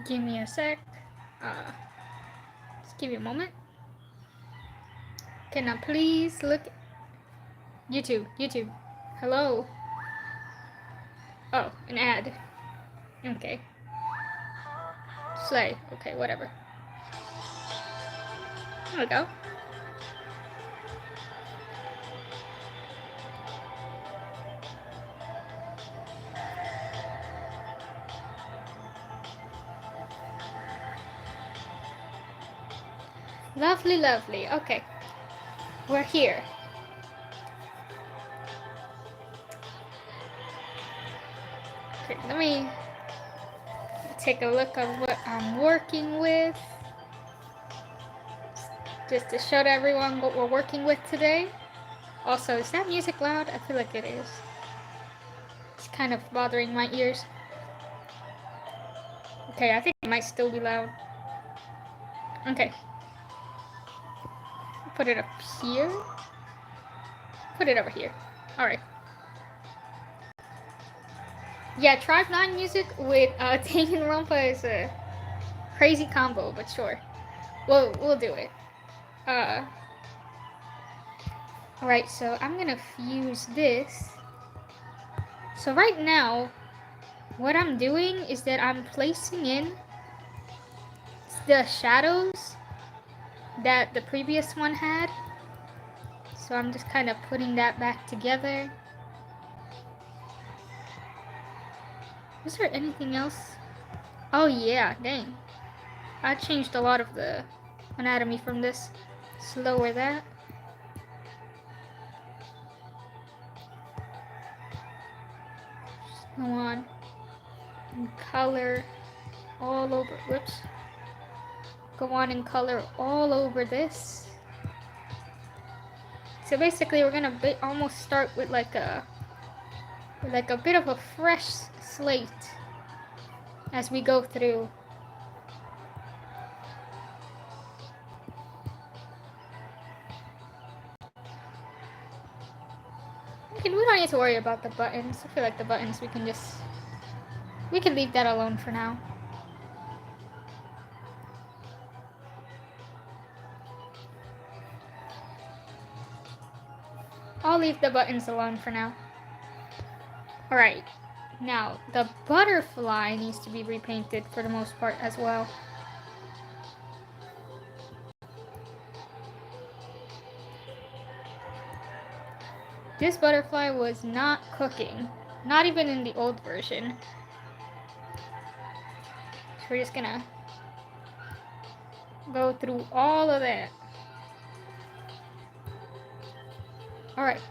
Give me a sec. Just give me a moment. Can I please look? YouTube. Hello. Oh, an ad. Okay. Slay. Okay, whatever. There we go. Lovely, lovely. Okay. We're here. Okay, let me take a look at what I'm working with. Just to show to everyone what we're working with today. Also, is that music loud? I feel like it is. It's kind of bothering my ears. Okay, I think it might still be loud. Okay. Put it up here. Put it over here. Alright. Yeah, Tribe 9 music with Danganronpa is a crazy combo, but sure. We'll do it. Alright, so I'm gonna fuse this. So right now, what I'm doing is that I'm placing in the shadows that the previous one had. So I'm just kind of putting that back together. Was there anything else? Oh yeah, dang. I changed a lot of the anatomy from this. Let's lower that. Just go on and color all over. Whoops. Go on and color all over this. So basically, we're gonna almost start with like a bit of a fresh slate as we go through. Okay, we don't need to worry about the buttons. I feel like the buttons we can leave that alone for now. I'll leave the buttons alone for now. Alright, now the butterfly needs to be repainted for the most part as well. This butterfly was not cooking, not even in the old version. So we're just gonna go through all of that. Alright.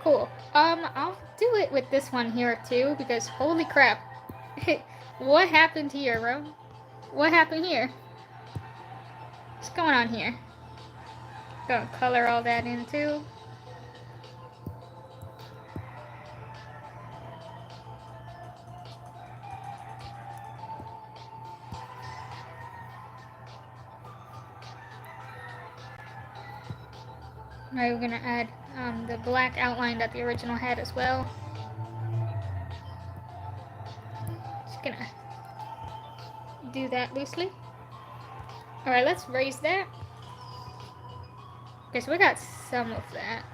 Cool. I'll do it with this one here too, because holy crap. What happened here, bro? What happened here? What's going on here? Gonna color all that in too. Alright, we're gonna add the black outline that the original had as well. Just gonna do that loosely. Alright, let's raise that. Okay, so we got some of that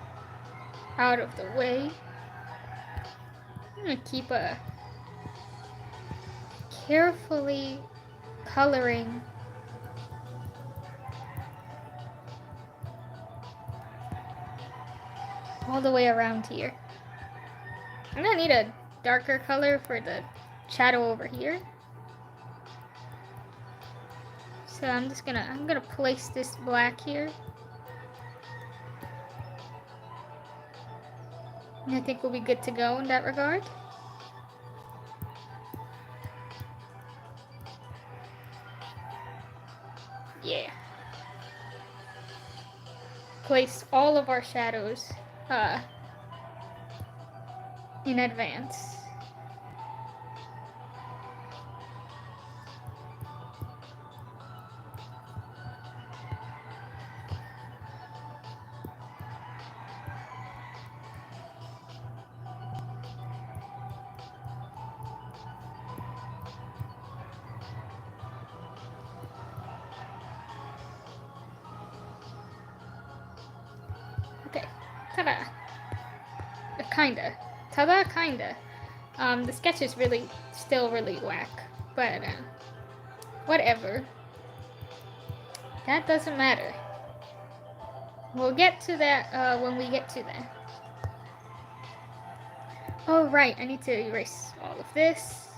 out of the way. I'm gonna keep carefully coloring all the way around here. I'm gonna need a darker color for the shadow over here. So I'm gonna place this black here. And I think we'll be good to go in that regard. Yeah. Place all of our shadows in advance. Ta-da. Kinda. Ta-da, kinda. The sketch is really, still really whack. But, whatever. That doesn't matter. We'll get to that, when we get to that. Oh, right, I need to erase all of this.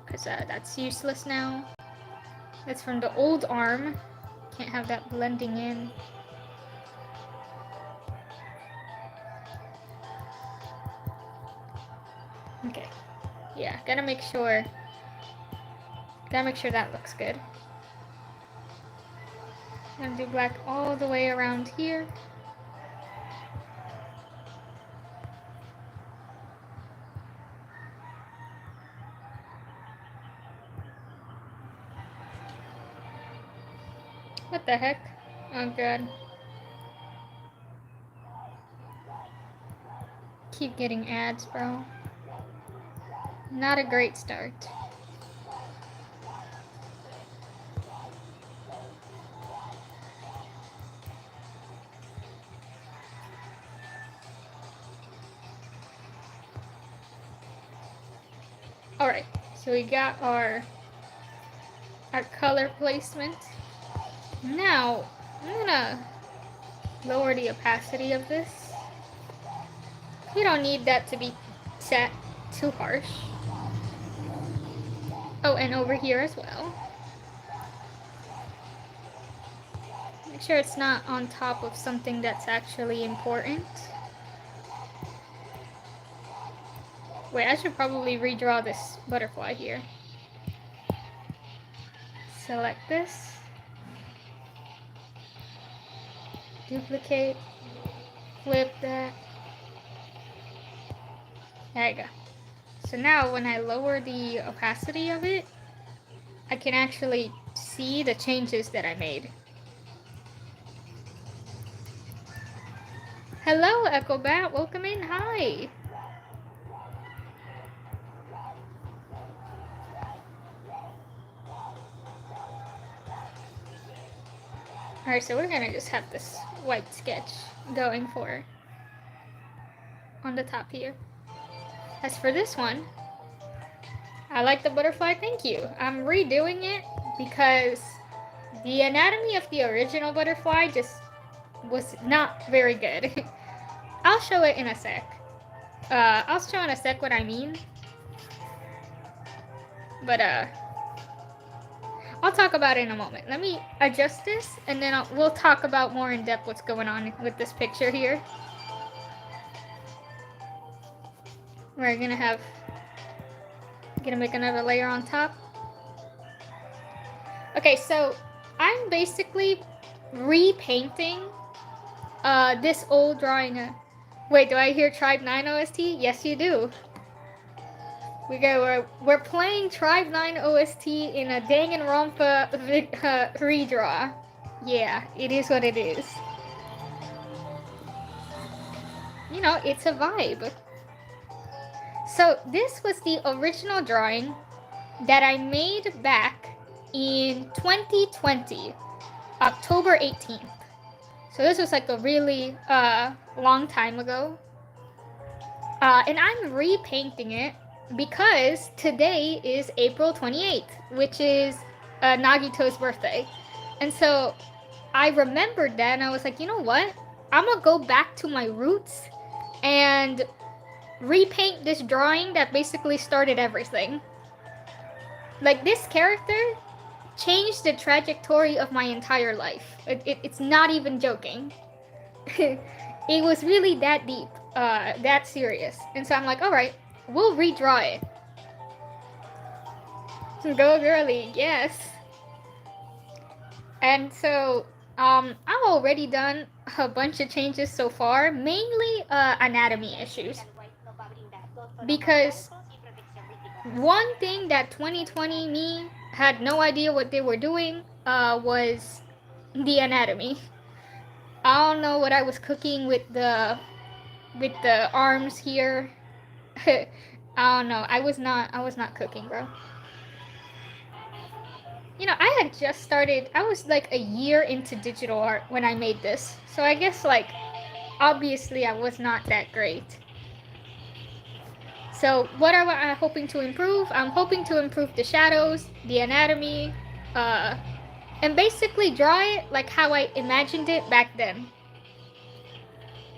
Because, that's useless now. That's from the old arm. Can't have that blending in. Okay. Yeah, gotta make sure that looks good. I'm gonna do black all the way around here. What the heck? Oh god. Keep getting ads, bro. Not a great start. Alright, so we got our color placement. Now, I'm gonna lower the opacity of this. We don't need that to be set too harsh. Oh, and over here as well. Make sure it's not on top of something that's actually important. Wait, I should probably redraw this butterfly here. Select this. Duplicate. Flip that. There you go. So now when I lower the opacity of it, I can actually see the changes that I made. Hello, Echo Bat, welcome in. Hi. Alright, so we're gonna just have this white sketch going for on the top here. As for this one, I like the butterfly, thank you. I'm redoing it because the anatomy of the original butterfly just was not very good. I'll show it in a sec. I'll show in a sec what I mean. But, I'll talk about it in a moment. Let me adjust this, and then we'll talk about more in depth what's going on with this picture here. We're gonna make another layer on top. Okay, so I'm basically repainting this old drawing. Wait, do I hear Tribe 9 OST? Yes, you do. We're playing Tribe 9 OST in a Danganronpa redraw. Yeah, it is what it is. You know, it's a vibe. So this was the original drawing that I made back in 2020, October 18th. So this was like a really long time ago. And I'm repainting it because today is April 28th, which is Nagito's birthday. And so I remembered that and I was like, you know what? I'm gonna go back to my roots and repaint this drawing that basically started everything. Like, this character changed the trajectory of my entire life. It's not even joking. It was really that deep, that serious. And so I'm like, alright, we'll redraw it. Go girly, yes. And so, I've already done a bunch of changes so far, mainly anatomy issues. Because one thing that 2020 me had no idea what they were doing was the anatomy. I don't know what I was cooking with the arms here. I don't know. I was not cooking, bro. You know, I had just started. I was like a year into digital art when I made this. So I guess like obviously I was not that great. So what am I hoping to improve? I'm hoping to improve the shadows, the anatomy, and basically draw it like how I imagined it back then.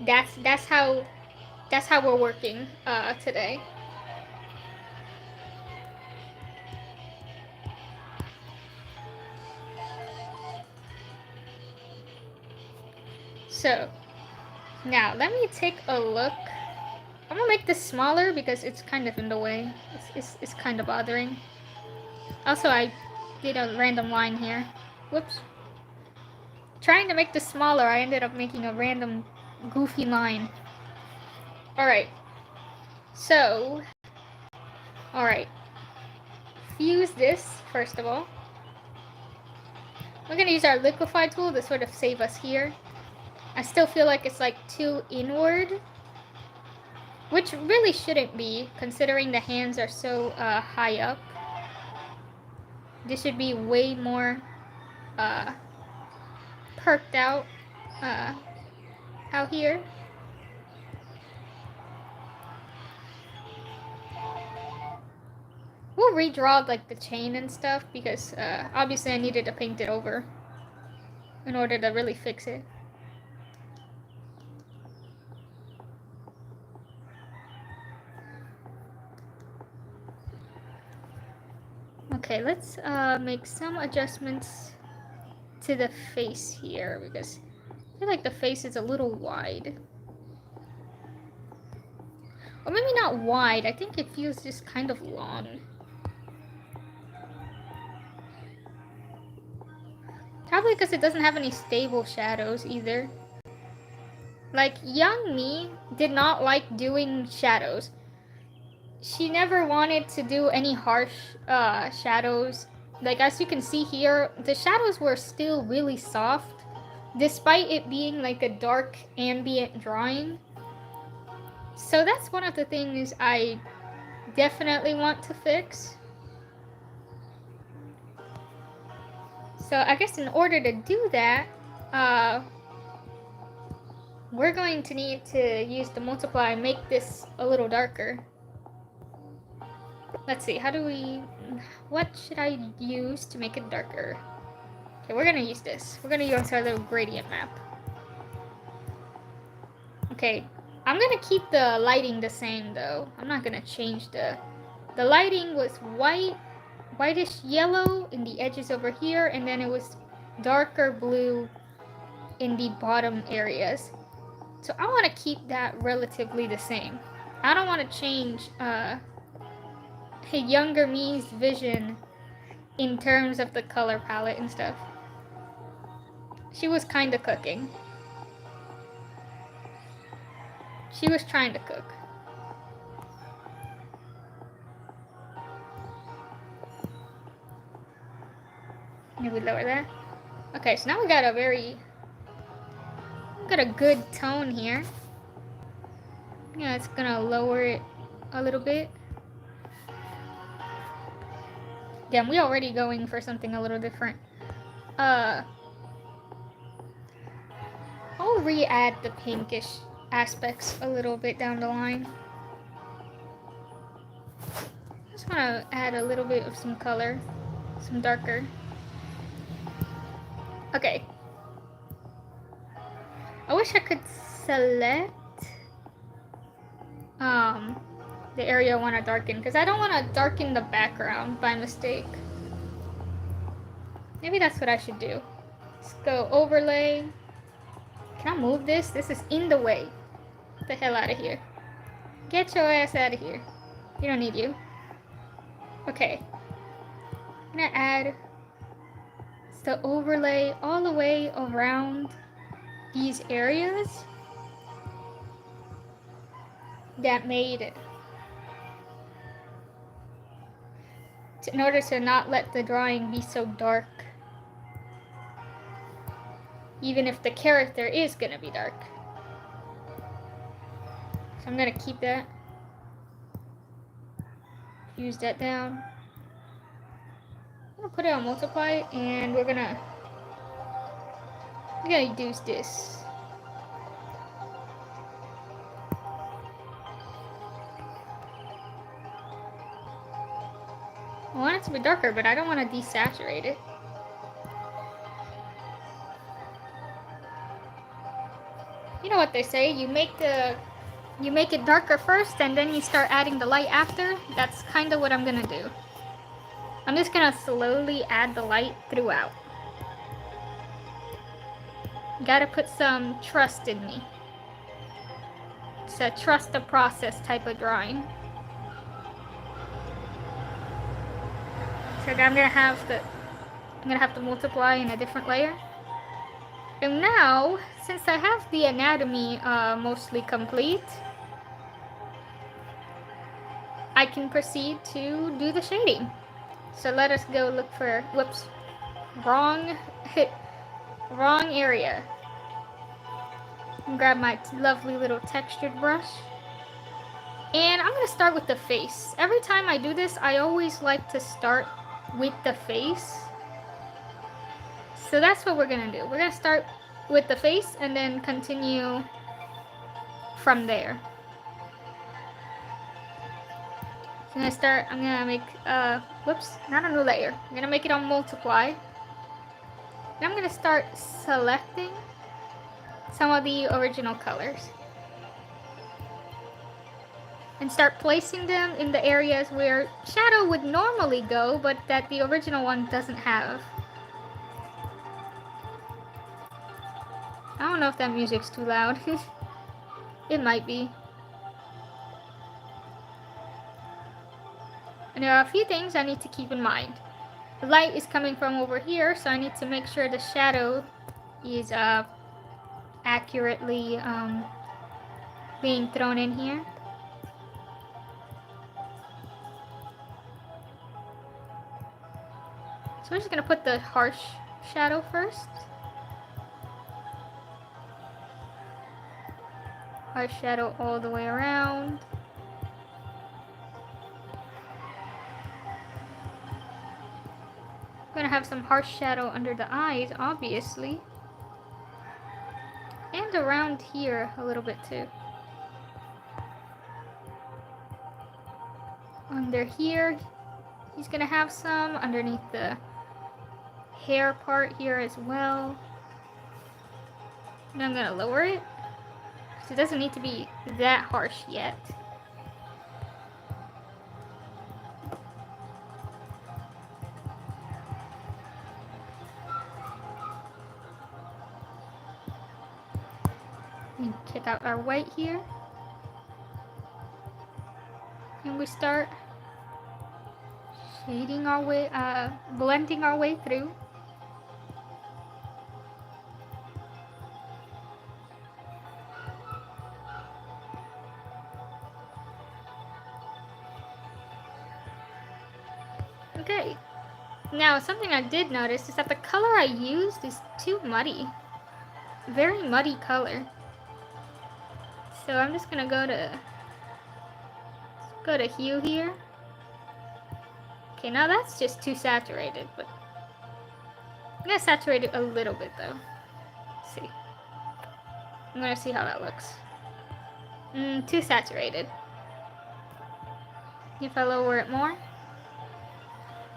That's how we're working today. So now let me take a look. I'm gonna make this smaller because it's kind of in the way. It's kind of bothering. Also, I did a random line here. Whoops. Trying to make this smaller, I ended up making a random goofy line. Alright. So, alright. Fuse this, first of all. We're gonna use our liquefy tool to sort of save us here. I still feel like it's like too inward, which really shouldn't be, considering the hands are so high up. This should be way more perked out out here. We'll redraw like the chain and stuff because obviously I needed to paint it over in order to really fix it. Okay, let's make some adjustments to the face here because I feel like the face is a little wide. Or maybe not wide, I think it feels just kind of long. Probably because it doesn't have any stable shadows either. Like, young me did not like doing shadows. She never wanted to do any harsh shadows. Like, as you can see here, the shadows were still really soft, despite it being like a dark ambient drawing. So that's one of the things I definitely want to fix. So I guess in order to do that, we're going to need to use the multiply and make this a little darker. Let's see, what should I use to make it darker? Okay, we're gonna use this. We're gonna use our little gradient map. Okay, I'm gonna keep the lighting the same though. I'm not gonna change the lighting was whitish yellow in the edges over here, and then it was darker blue in the bottom areas. So I want to keep that relatively the same. I don't want to change younger me's vision in terms of the color palette and stuff. She was kind of cooking. She was trying to cook. Maybe we lower that. Okay, so now we got a good tone here. Yeah, it's gonna lower it a little bit. Damn, we already going for something a little different. I'll re-add the pinkish aspects a little bit down the line. Just wanna add a little bit of some color, some darker. Okay. I wish I could select the area I want to darken, because I don't want to darken the background by mistake. Maybe that's what I should do. Let's go overlay. Can I move this? This is in the way. Get the hell out of here. Get your ass out of here. We don't need you. Okay. I'm gonna add the overlay all the way around these areas that made it. In order to not let the drawing be so dark. Even if the character is gonna be dark. So I'm gonna keep that. Use that down. I'm gonna put it on multiply, and we're gonna use this. I want it to be darker, but I don't want to desaturate it. You know what they say, you make it darker first and then you start adding the light after. That's kind of what I'm gonna do. I'm just gonna slowly add the light throughout. Gotta put some trust in me. It's a trust the process type of drawing. So I'm gonna have to multiply in a different layer. And now, since I have the anatomy mostly complete, I can proceed to do the shading. So let us go look for, whoops, wrong area. Grab my lovely little textured brush. And I'm gonna start with the face. Every time I do this, I always like to start with the face. So that's what we're gonna do. We're gonna start with the face and then continue from there. So I'm gonna make, whoops, not a new layer. I'm gonna make it on multiply. And I'm gonna start selecting some of the original colors. And start placing them in the areas where shadow would normally go, but that the original one doesn't have. I don't know if that music's too loud. It might be. And there are a few things I need to keep in mind. The light is coming from over here, so I need to make sure the shadow is accurately being thrown in here. So we're just gonna put the harsh shadow first. Harsh shadow all the way around. I'm gonna have some harsh shadow under the eyes, obviously. And around here a little bit too. Under here, he's gonna have some underneath the hair part here as well. And I'm gonna lower it. It doesn't need to be that harsh yet. And check out our white here. And we start shading our way, blending our way through. Okay. Now, something I did notice is that the color I used is too muddy. Very muddy color. So I'm just gonna go to hue here. Okay, now that's just too saturated, but I'm gonna saturate it a little bit though. Let's see. I'm gonna see how that looks. Too saturated. If I lower it more.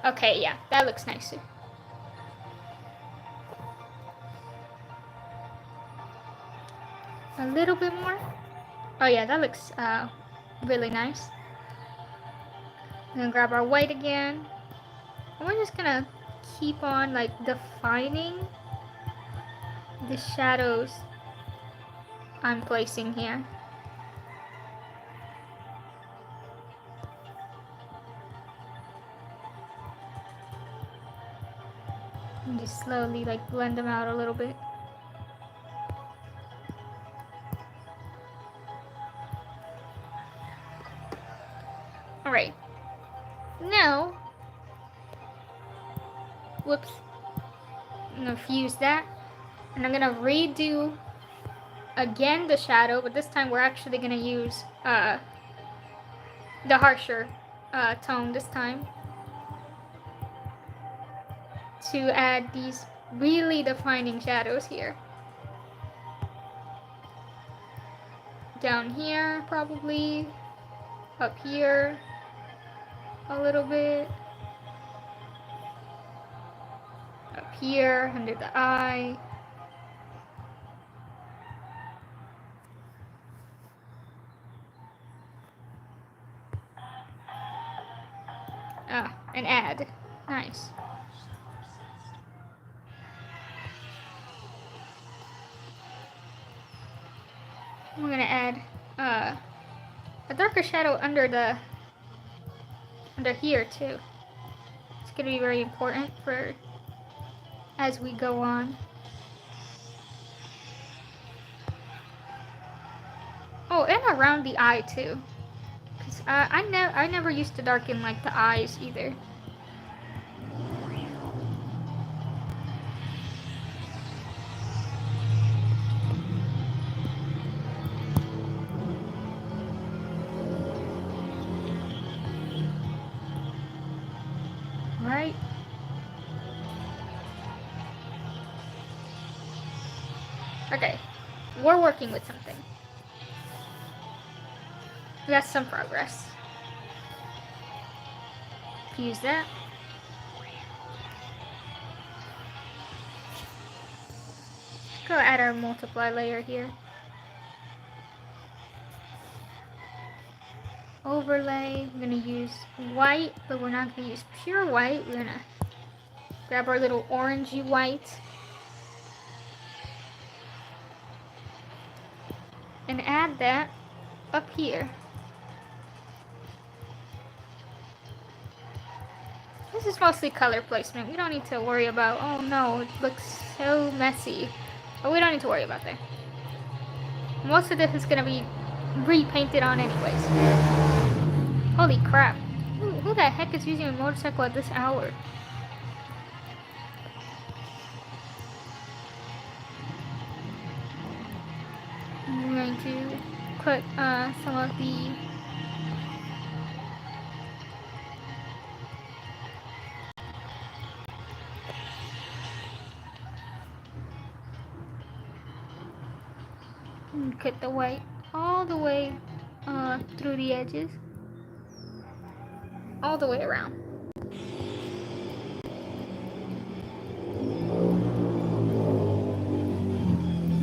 Okay, yeah, that looks nicer. A little bit more. Oh yeah, that looks really nice. I'm gonna grab our white again. And we're just gonna keep on like defining the shadows I'm placing here. And just slowly like blend them out a little bit. Alright. Now, whoops. I'm gonna fuse that. And I'm gonna redo again the shadow, but this time we're actually gonna use the harsher tone this time. To add these really defining shadows here. Down here, probably. Up here. A little bit. Up here, under the eye. Ah, an ad. Nice. We're gonna add a darker shadow under here too. It's gonna be very important for as we go on. Oh, and around the eye too. Cause I never used to darken like the eyes either. Right? Okay, we're working with something. That's some progress. Use that. Go add our multiply layer here. Overlay, we're gonna use white, but we're not gonna use pure white. We're gonna grab our little orangey white and add that up here. This is mostly color placement. We don't need to worry about, oh no, it looks so messy. But we don't need to worry about that. Most of this is gonna be repainted on anyways. Holy crap. Who the heck is using a motorcycle at this hour? I'm going to put some of the cut the white all the way through the edges, all the way around.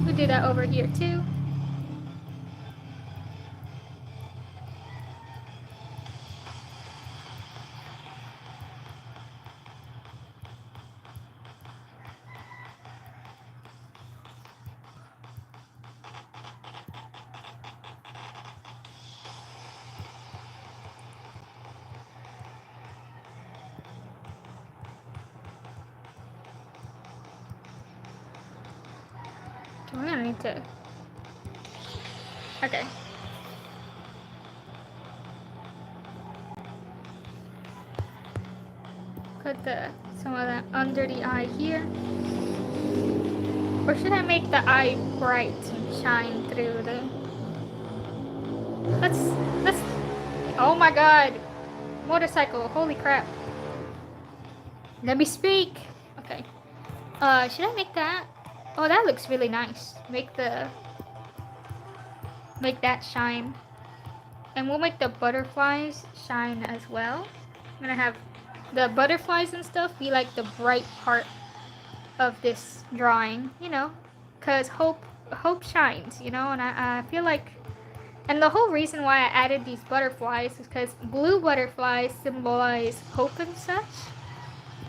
We do that over here too. We're gonna need to. Okay. Put some of that under the eye here. Or should I make the eye bright and shine through the... Let's... Oh my god! Motorcycle, holy crap. Let me speak! Okay. Should I make that? Oh, that looks really nice. Make that shine. And we'll make the butterflies shine as well. I'm gonna have the butterflies and stuff be like the bright part of this drawing, you know, because hope shines, you know, and I feel like, and the whole reason why I added these butterflies is because blue butterflies symbolize hope and such,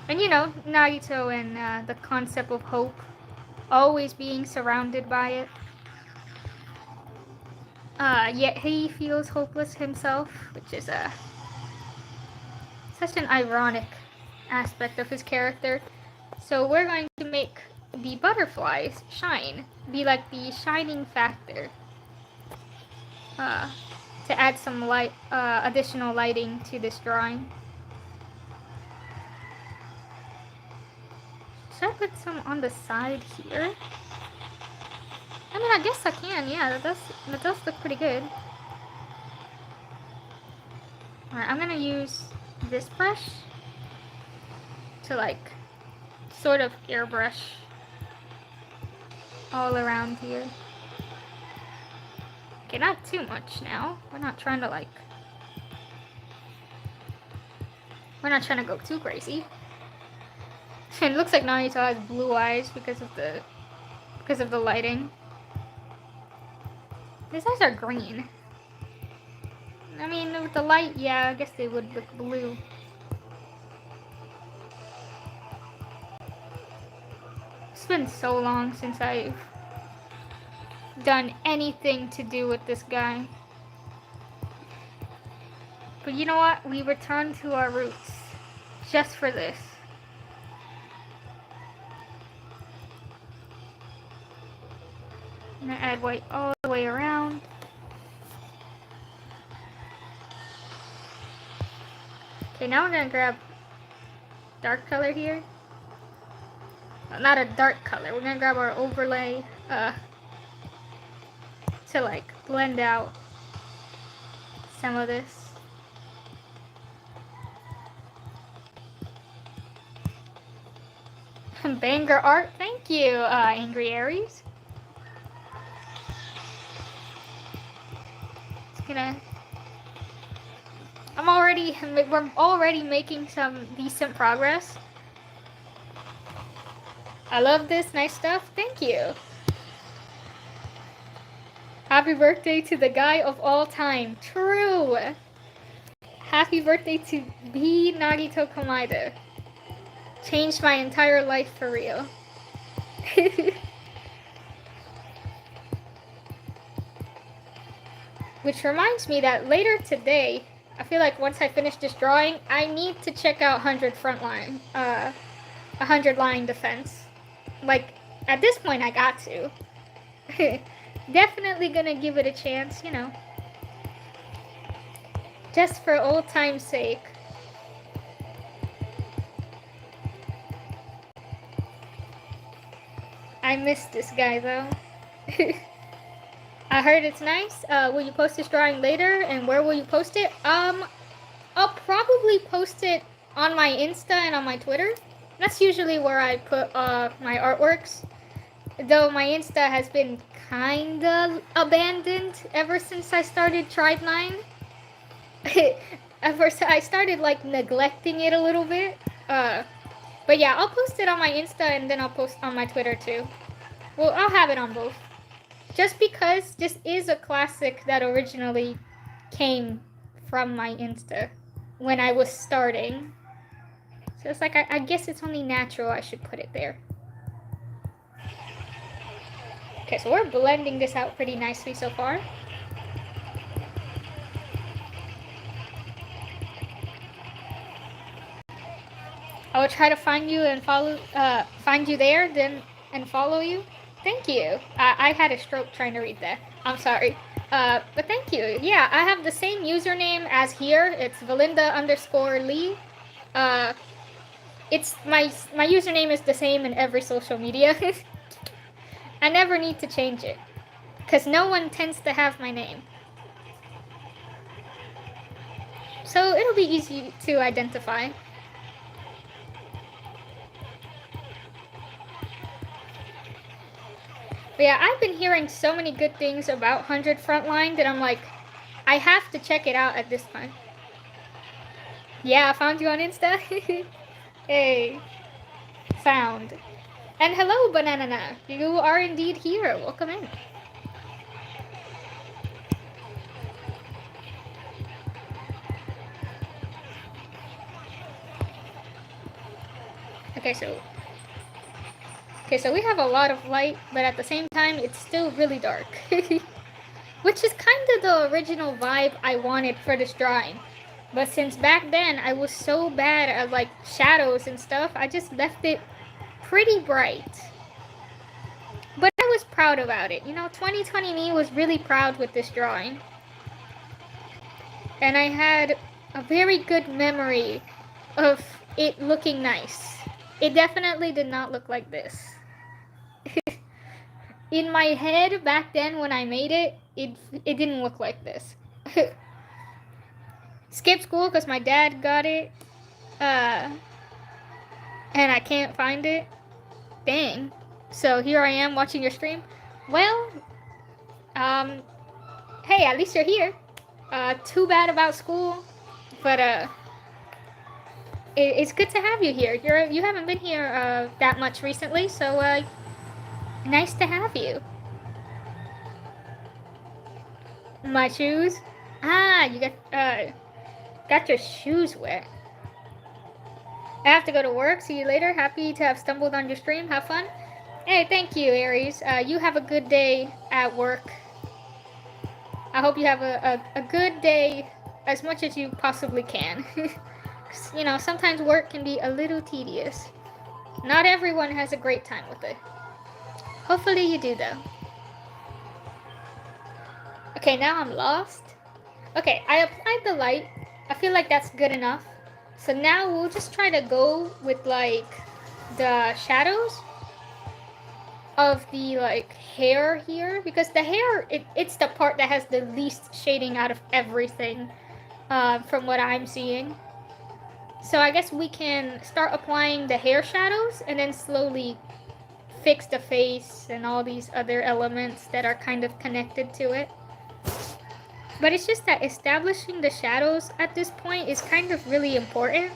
and you know, Nagito and the concept of hope, always being surrounded by it, yet he feels hopeless himself, which is such an ironic aspect of his character. So we're going to make the butterflies shine, be like the shining factor, to add some light, additional lighting to this drawing. Should I put some on the side here? I mean, I guess I can, yeah, that does look pretty good. Alright, I'm gonna use this brush to like sort of airbrush all around here. Okay, not too much now. We're not trying to go too crazy. It looks like Naruto has blue eyes because of the lighting. His eyes are green. I mean, with the light, yeah, I guess they would look blue. It's been so long since I've done anything to do with this guy. But you know what? We return to our roots. Just for this. I'm gonna add white all the way around. Okay, now we're gonna grab dark color here. Not a dark color. We're gonna grab our overlay to like blend out some of this. Banger art, thank you, Angry Aries. It's gonna. We're already making some decent progress. I love this, nice stuff, thank you. Happy birthday to the guy of all time, true. Happy birthday to B Nagito Komaeda. Changed my entire life for real. Which reminds me that later today, I feel like once I finish this drawing, I need to check out 100 frontline, 100 line defense. Like, at this point, I got to. Definitely gonna give it a chance, you know. Just for old time's sake. I miss this guy though. I heard it's nice. Will you post this drawing later? And where will you post it? I'll probably post it on my Insta and on my Twitter. That's usually where I put my artworks. Though my Insta has been kinda abandoned ever since I started Tribe 9. At first I started like neglecting it a little bit. But yeah, I'll post it on my Insta and then I'll post on my Twitter too. Well, I'll have it on both. Just because this is a classic that originally came from my Insta when I was starting. So it's like, I guess it's only natural I should put it there. Okay, so we're blending this out pretty nicely so far. I will try to find you and find you there, then and follow you. Thank you. I had a stroke trying to read that. I'm sorry. But thank you. Yeah, I have the same username as here. It's Valinda_Lee. It's my username is the same in every social media. I never need to change it, because no one tends to have my name. So it'll be easy to identify. But yeah, I've been hearing so many good things about 100 Frontline that I'm like, I have to check it out at this point. Yeah, I found you on Insta. Hey, found. And hello, Banana. You are indeed here. Welcome in. Okay, so we have a lot of light, but at the same time, it's still really dark. Which is kind of the original vibe I wanted for this drawing. But since back then, I was so bad at like shadows and stuff, I just left it pretty bright. But I was proud about it. You know, 2020 me was really proud with this drawing. And I had a very good memory of it looking nice. It definitely did not look like this. In my head, back then when I made it, it didn't look like this. Skip school because my dad got it. And I can't find it. Dang. So here I am watching your stream. Well, hey, at least you're here. Too bad about school. But It's good to have you here. You haven't been here that much recently, so nice to have you. My shoes? Ah, you got your shoes wet. I have to go to work. See you later. Happy to have stumbled on your stream. Have fun. Hey, thank you, Aries. You have a good day at work. I hope you have a good day as much as you possibly can. You know, sometimes work can be a little tedious. Not everyone has a great time with it. Hopefully you do, though. Okay, now I'm lost. Okay, I applied the light. I feel like that's good enough. So now we'll just try to go with like the shadows of the like hair here, because the hair, it's the part that has the least shading out of everything from what I'm seeing. So I guess we can start applying the hair shadows and then slowly fix the face and all these other elements that are kind of connected to it. But it's just that establishing the shadows at this point is kind of really important.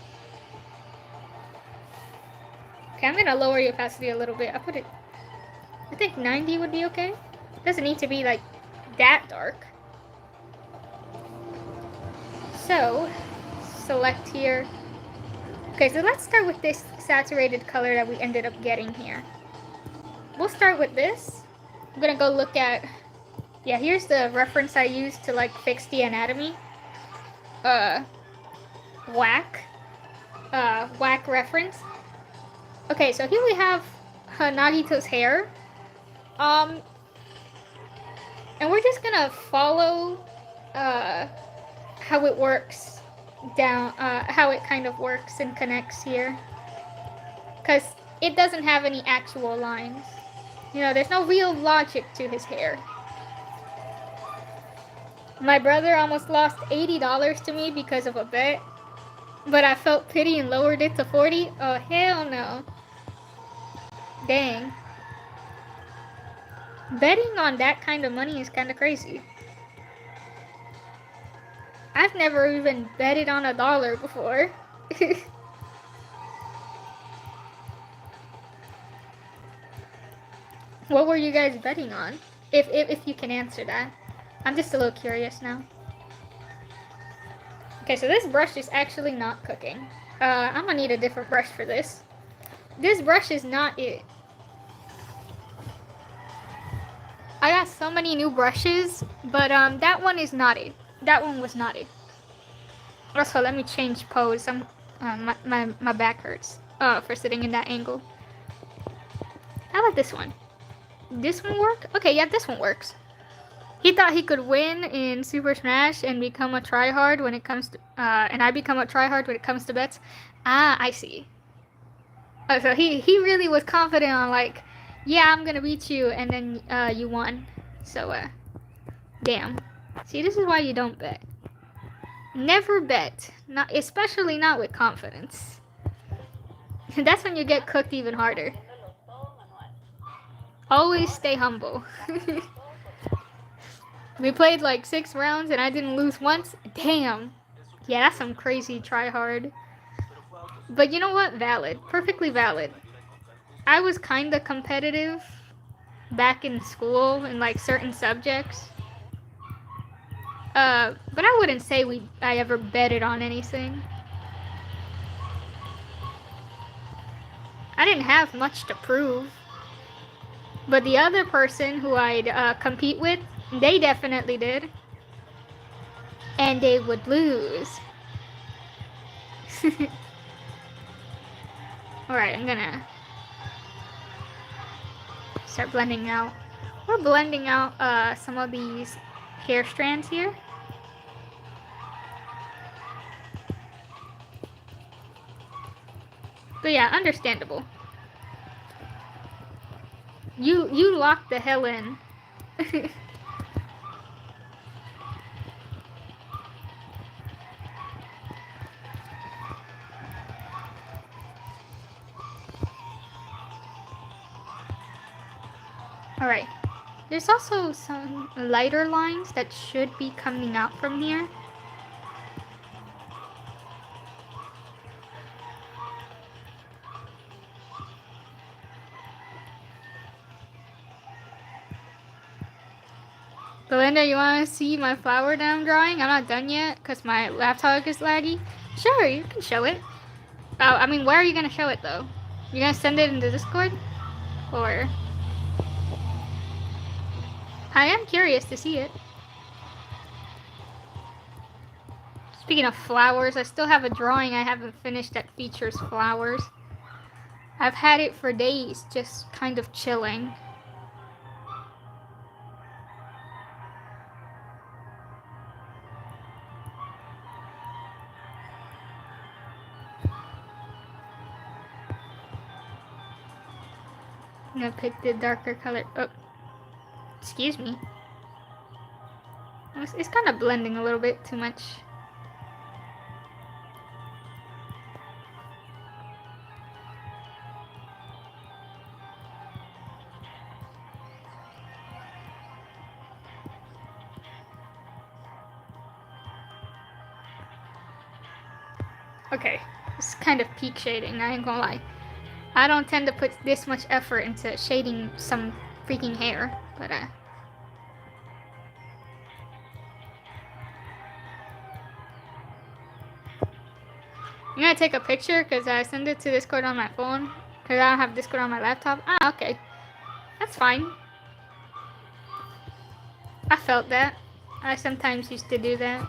Okay, I'm gonna lower your opacity a little bit. I think 90 would be okay. Doesn't need to be like that dark. So, select here. Okay, so let's start with this saturated color that we ended up getting here. We'll start with this. I'm gonna go look at, yeah, here's the reference I used to like fix the anatomy. Whack reference. Okay, so here we have Nagito's hair. And we're just gonna follow how it works down, how it kind of works and connects here. Because it doesn't have any actual lines. You know, there's no real logic to his hair. My brother almost lost $80 to me because of a bet. But I felt pity and lowered it to 40. Oh, hell no. Dang. Betting on that kind of money is kind of crazy. I've never even betted on $1 before. What were you guys betting on? If you can answer that. I'm just a little curious now. Okay, so this brush is actually not cooking. I'm gonna need a different brush for this. This brush is not it. I got so many new brushes, but that one is not it. That one was not it. Also, let me change pose. My back hurts for sitting in that angle. How about this one? This one work? Okay, yeah, this one works. He thought he could win in Super Smash and become a tryhard when it comes to, and I become a tryhard when it comes to bets. Ah, I see. Oh, so he really was confident on like, yeah, I'm gonna beat you, and then you won. So damn. See, this is why you don't bet. Never bet, not especially not with confidence. That's when you get cooked even harder. Always stay humble. We played like 6 rounds and I didn't lose once. Damn. Yeah, that's some crazy try hard. But you know what? Valid. Perfectly valid. I was kinda competitive back in school in like certain subjects. But I wouldn't say I ever betted on anything. I didn't have much to prove. But the other person who I'd compete with, they definitely did. And they would lose. Alright, I'm gonna start blending out. We're blending out some of these hair strands here. But yeah, understandable. You locked the hell in. Alright. There's also some lighter lines that should be coming out from here. Belinda, you want to see my flower that I'm drawing? I'm not done yet because my laptop is laggy. Sure, you can show it. Oh, I mean, where are you going to show it though? You going to send it into Discord? Or... I am curious to see it. Speaking of flowers, I still have a drawing I haven't finished that features flowers. I've had it for days, just kind of chilling. I'm gonna pick the darker color. Oh, excuse me. It's kind of blending a little bit too much. Okay, it's kind of peak shading, I ain't gonna lie. I don't tend to put this much effort into shading some freaking hair, but I'm gonna take a picture because I send it to Discord on my phone because I don't have Discord on my laptop. Ah, okay. That's fine. I felt that. I sometimes used to do that.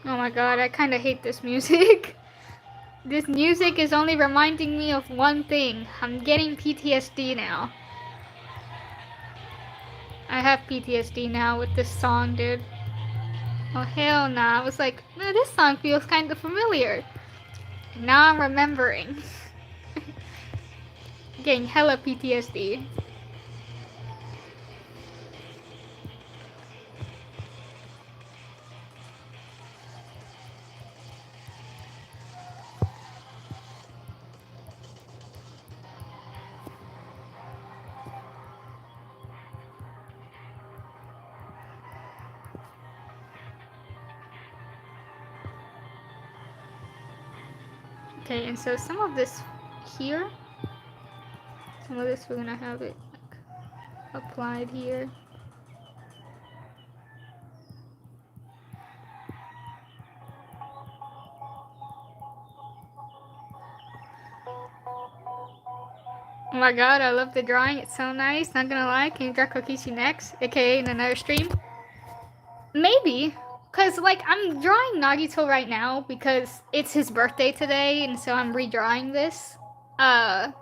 Oh my god, I kind of hate this music. This music is only reminding me of one thing. I'm getting PTSD now. I have PTSD now with this song, dude. Oh hell nah. I was like, no, this song feels kind of familiar. Now I'm remembering. Getting hella PTSD. Okay, and so some of this here, some of this we're gonna have it like applied here. Oh my god, I love the drawing, it's so nice, not gonna lie. Can you draw Kokichi next, aka in another stream? Maybe. Cause like I'm drawing Nagito right now because it's his birthday today, and so I'm redrawing this. I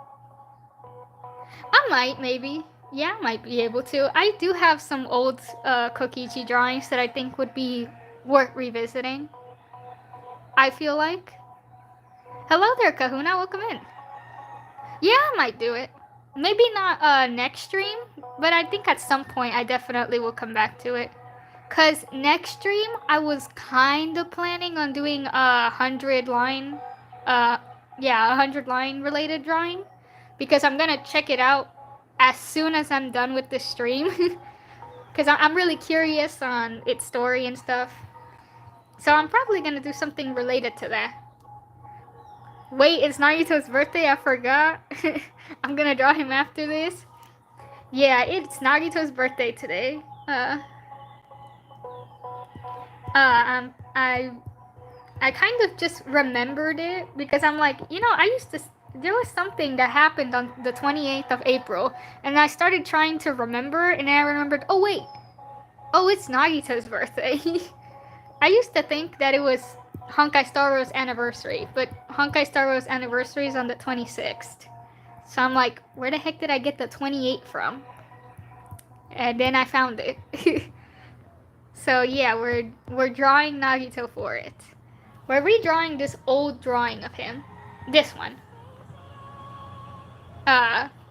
might maybe. Yeah, I might be able to. I do have some old Kokichi drawings that I think would be worth revisiting. I feel like. Hello there, Kahuna. Welcome in. Yeah, I might do it. Maybe not next stream, but I think at some point I definitely will come back to it. Cause next stream I was kind of planning on doing a 100 line, yeah, 100 line related drawing, because I'm gonna check it out as soon as I'm done with this stream. Cause I'm really curious on its story and stuff. So I'm probably gonna do something related to that. Wait, it's Naruto's birthday? I forgot. I'm gonna draw him after this. Yeah, it's Nagito's birthday today. I kind of just remembered it because I'm like, you know, there was something that happened on the 28th of April, and I started trying to remember, and I remembered, oh wait, oh, it's Nagito's birthday. I used to think that it was Honkai Star Rail's anniversary, but Honkai Star Rail's anniversary is on the 26th. So I'm like, where the heck did I get the 28 from? And then I found it. So yeah, we're drawing Nagito for it. We're redrawing this old drawing of him. This one.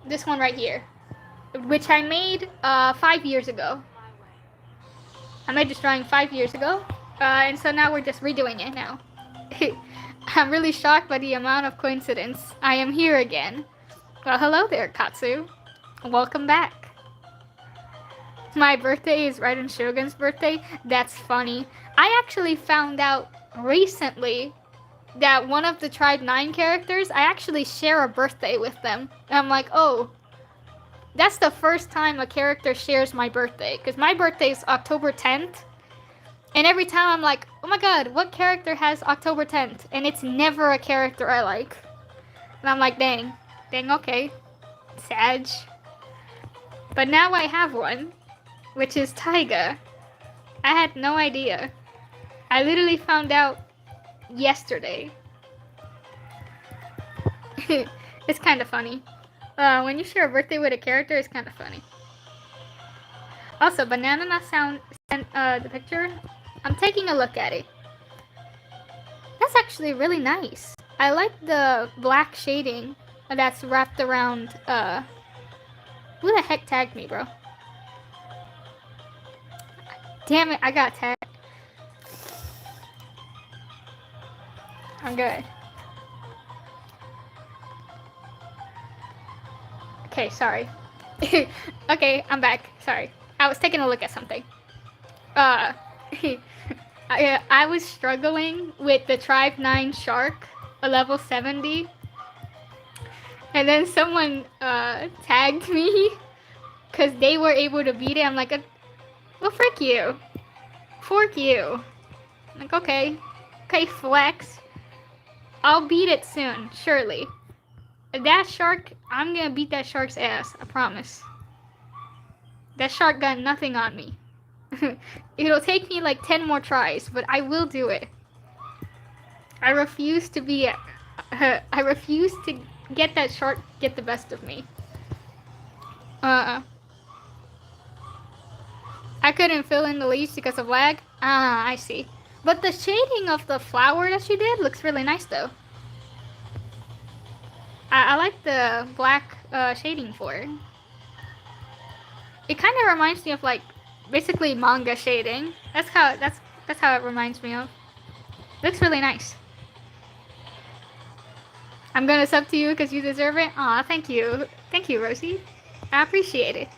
This one right here. Which I made 5 years ago. I made this drawing 5 years ago. And so now we're just redoing it now. I'm really shocked by the amount of coincidence. I am here again. Well, hello there, Katsu. Welcome back. My birthday is right on Shogun's birthday. That's funny. I actually found out recently that one of the Tribe 9 characters, I actually share a birthday with them. And I'm like, oh, that's the first time a character shares my birthday. Because my birthday is October 10th. And every time I'm like, oh my god, what character has October 10th? And it's never a character I like. And I'm like, dang, okay. Sag. But now I have one, which is Taiga. I had no idea. I literally found out yesterday. It's kind of funny. When you share a birthday with a character, it's kind of funny. Also, Banana sent the picture. I'm taking a look at it. That's actually really nice. I like the black shading that's wrapped around, who the heck tagged me, bro? Damn it, I got tagged. I'm good. Okay, sorry. Okay, I'm back. Sorry. I was taking a look at something. I was struggling with the Tribe 9 Shark, a level 70. And then someone tagged me because they were able to beat it. I'm like, well, frick you. Fork you. I'm like, okay. Okay, flex. I'll beat it soon, surely. That shark, I'm gonna beat that shark's ass, I promise. That shark got nothing on me. It'll take me like 10 more tries, but I will do it. I refuse to be, I refuse to get that shark get the best of me. I couldn't fill in the leaves because of lag. Ah, I see. But the shading of the flower that she did looks really nice though. I like the black shading for it. It kind of reminds me of like basically manga shading. That's how it reminds me of. Looks really nice. I'm gonna sub to you because you deserve it. Aw, thank you, Rosie. I appreciate it.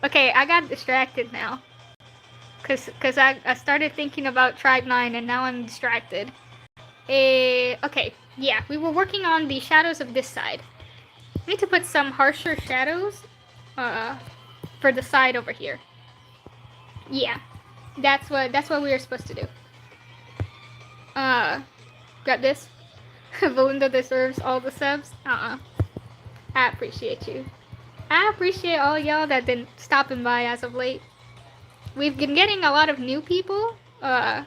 Okay, I got distracted now. Cause I started thinking about Tribe 9 and now I'm distracted. Okay, yeah, we were working on the shadows of this side. We need to put some harsher shadows for the side over here. Yeah, that's what we were supposed to do. Got this. Belinda deserves all the subs. I appreciate you. I appreciate all y'all that been stopping by as of late. We've been getting a lot of new people. And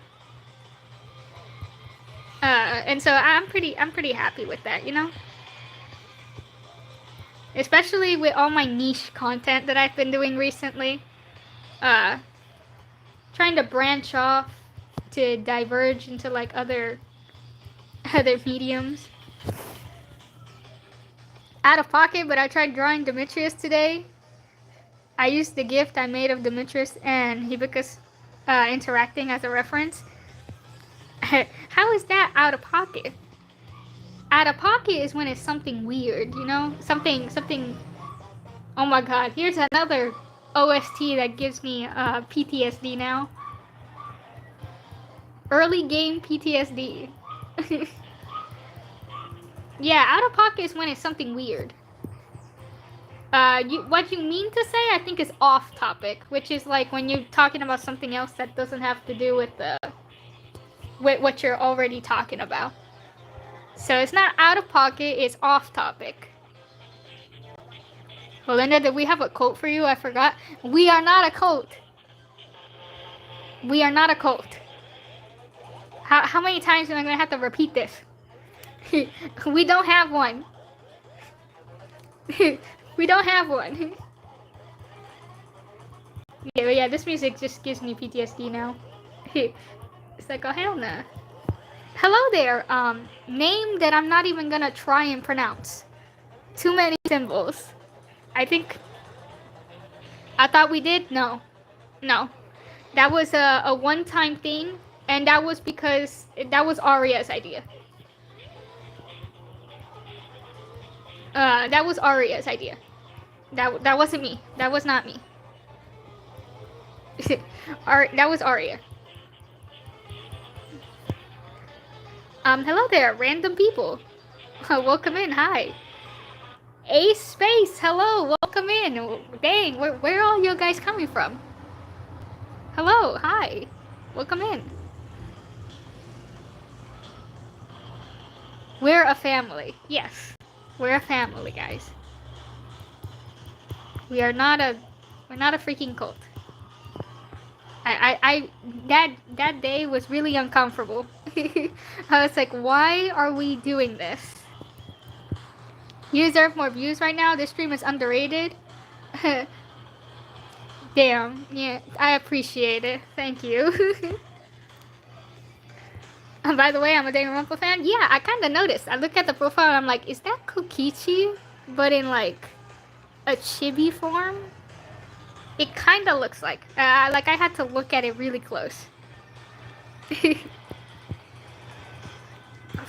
so I'm pretty happy with that, you know? Especially with all my niche content that I've been doing recently. Trying to branch off to diverge into like other mediums. Out of pocket, but I tried drawing Demetrius today. I used the gift I made of Demetrius and Hibicus interacting as a reference. How is that out of pocket? Out of pocket is when it's something weird, you know? Something... Oh my god, here's another OST that gives me PTSD now. Early game PTSD. Yeah, out of pocket is when it's something weird. What you mean to say, I think, is off topic, which is like when you're talking about something else that doesn't have to do with what you're already talking about. So it's not out of pocket, it's off topic. Well, Linda, did we have a quote for you? I forgot. We are not a cult. We are not a cult. How many times am I going to have to repeat this? We don't have one. We don't have one. Yeah, this music just gives me PTSD now. It's like, oh hell nah. Hello there, name that I'm not even gonna try and pronounce. Too many symbols. I thought we did? No. That was a one-time thing, and that was because that was Aria's idea. That was Aria's idea. That wasn't me. That was not me. That was Aria. Hello there, random people. Welcome in, hi. A Space, hello, welcome in. Dang, where are all you guys coming from? Hello, hi. Welcome in. We're a family. Yes. We're a family, guys. We're not a freaking cult. That day was really uncomfortable. I was like, why are we doing this? You deserve more views right now. This stream is underrated. Damn. Yeah, I appreciate it. Thank you. And by the way, I'm a Danganronpa fan. Yeah, I kind of noticed. I look at the profile and I'm like, is that Kokichi? But in like a chibi form? It kind of looks like. Like I had to look at it really close. I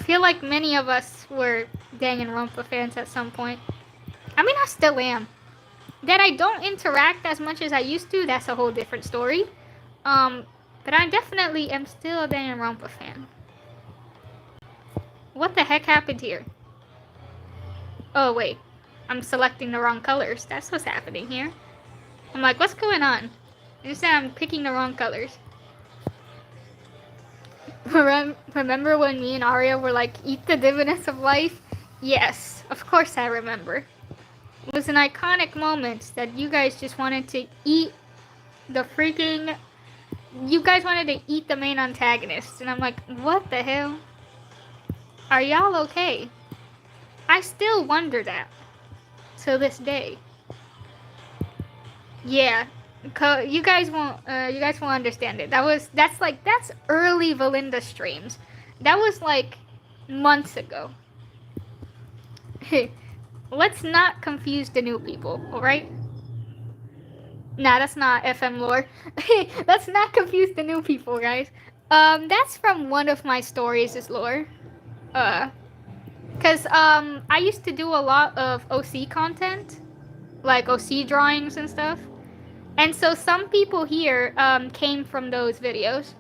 feel like many of us were Danganronpa fans at some point. I mean, I still am. That I don't interact as much as I used to, that's a whole different story. But I definitely am still a Danganronpa fan. What the heck happened here? Oh, wait. I'm selecting the wrong colors. That's what's happening here. I'm like, what's going on? Instead, I'm picking the wrong colors. Remember when me and Arya were like, eat the dividends of life? Yes, of course I remember. It was an iconic moment that you guys just wanted to eat the freaking... You guys wanted to eat the main antagonist. And I'm like, what the hell? Are y'all okay? I still wonder that. To this day. Yeah. You guys won't understand it. That's early Valinda streams. That was like months ago. Let's not confuse the new people, alright? Nah, that's not FM lore. Let's not confuse the new people, guys. That's from one of my stories is lore. Cause I used to do a lot of OC content. Like OC drawings and stuff. And so some people here came from those videos.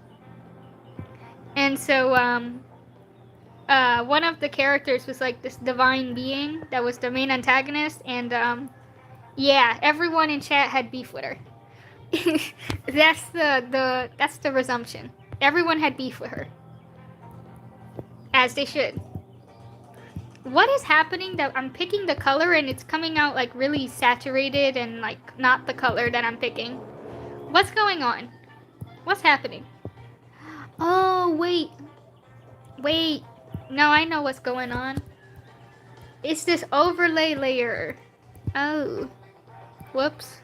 And so one of the characters was like this divine being that was the main antagonist, and yeah, everyone in chat had beef with her. That's the resumption. Everyone had beef with her. As they should. What is happening that I'm picking the color and it's coming out like really saturated and like not the color that I'm picking? What's going on? What's happening? Oh, wait. Wait. No, I know what's going on. It's this overlay layer. Oh. Whoops.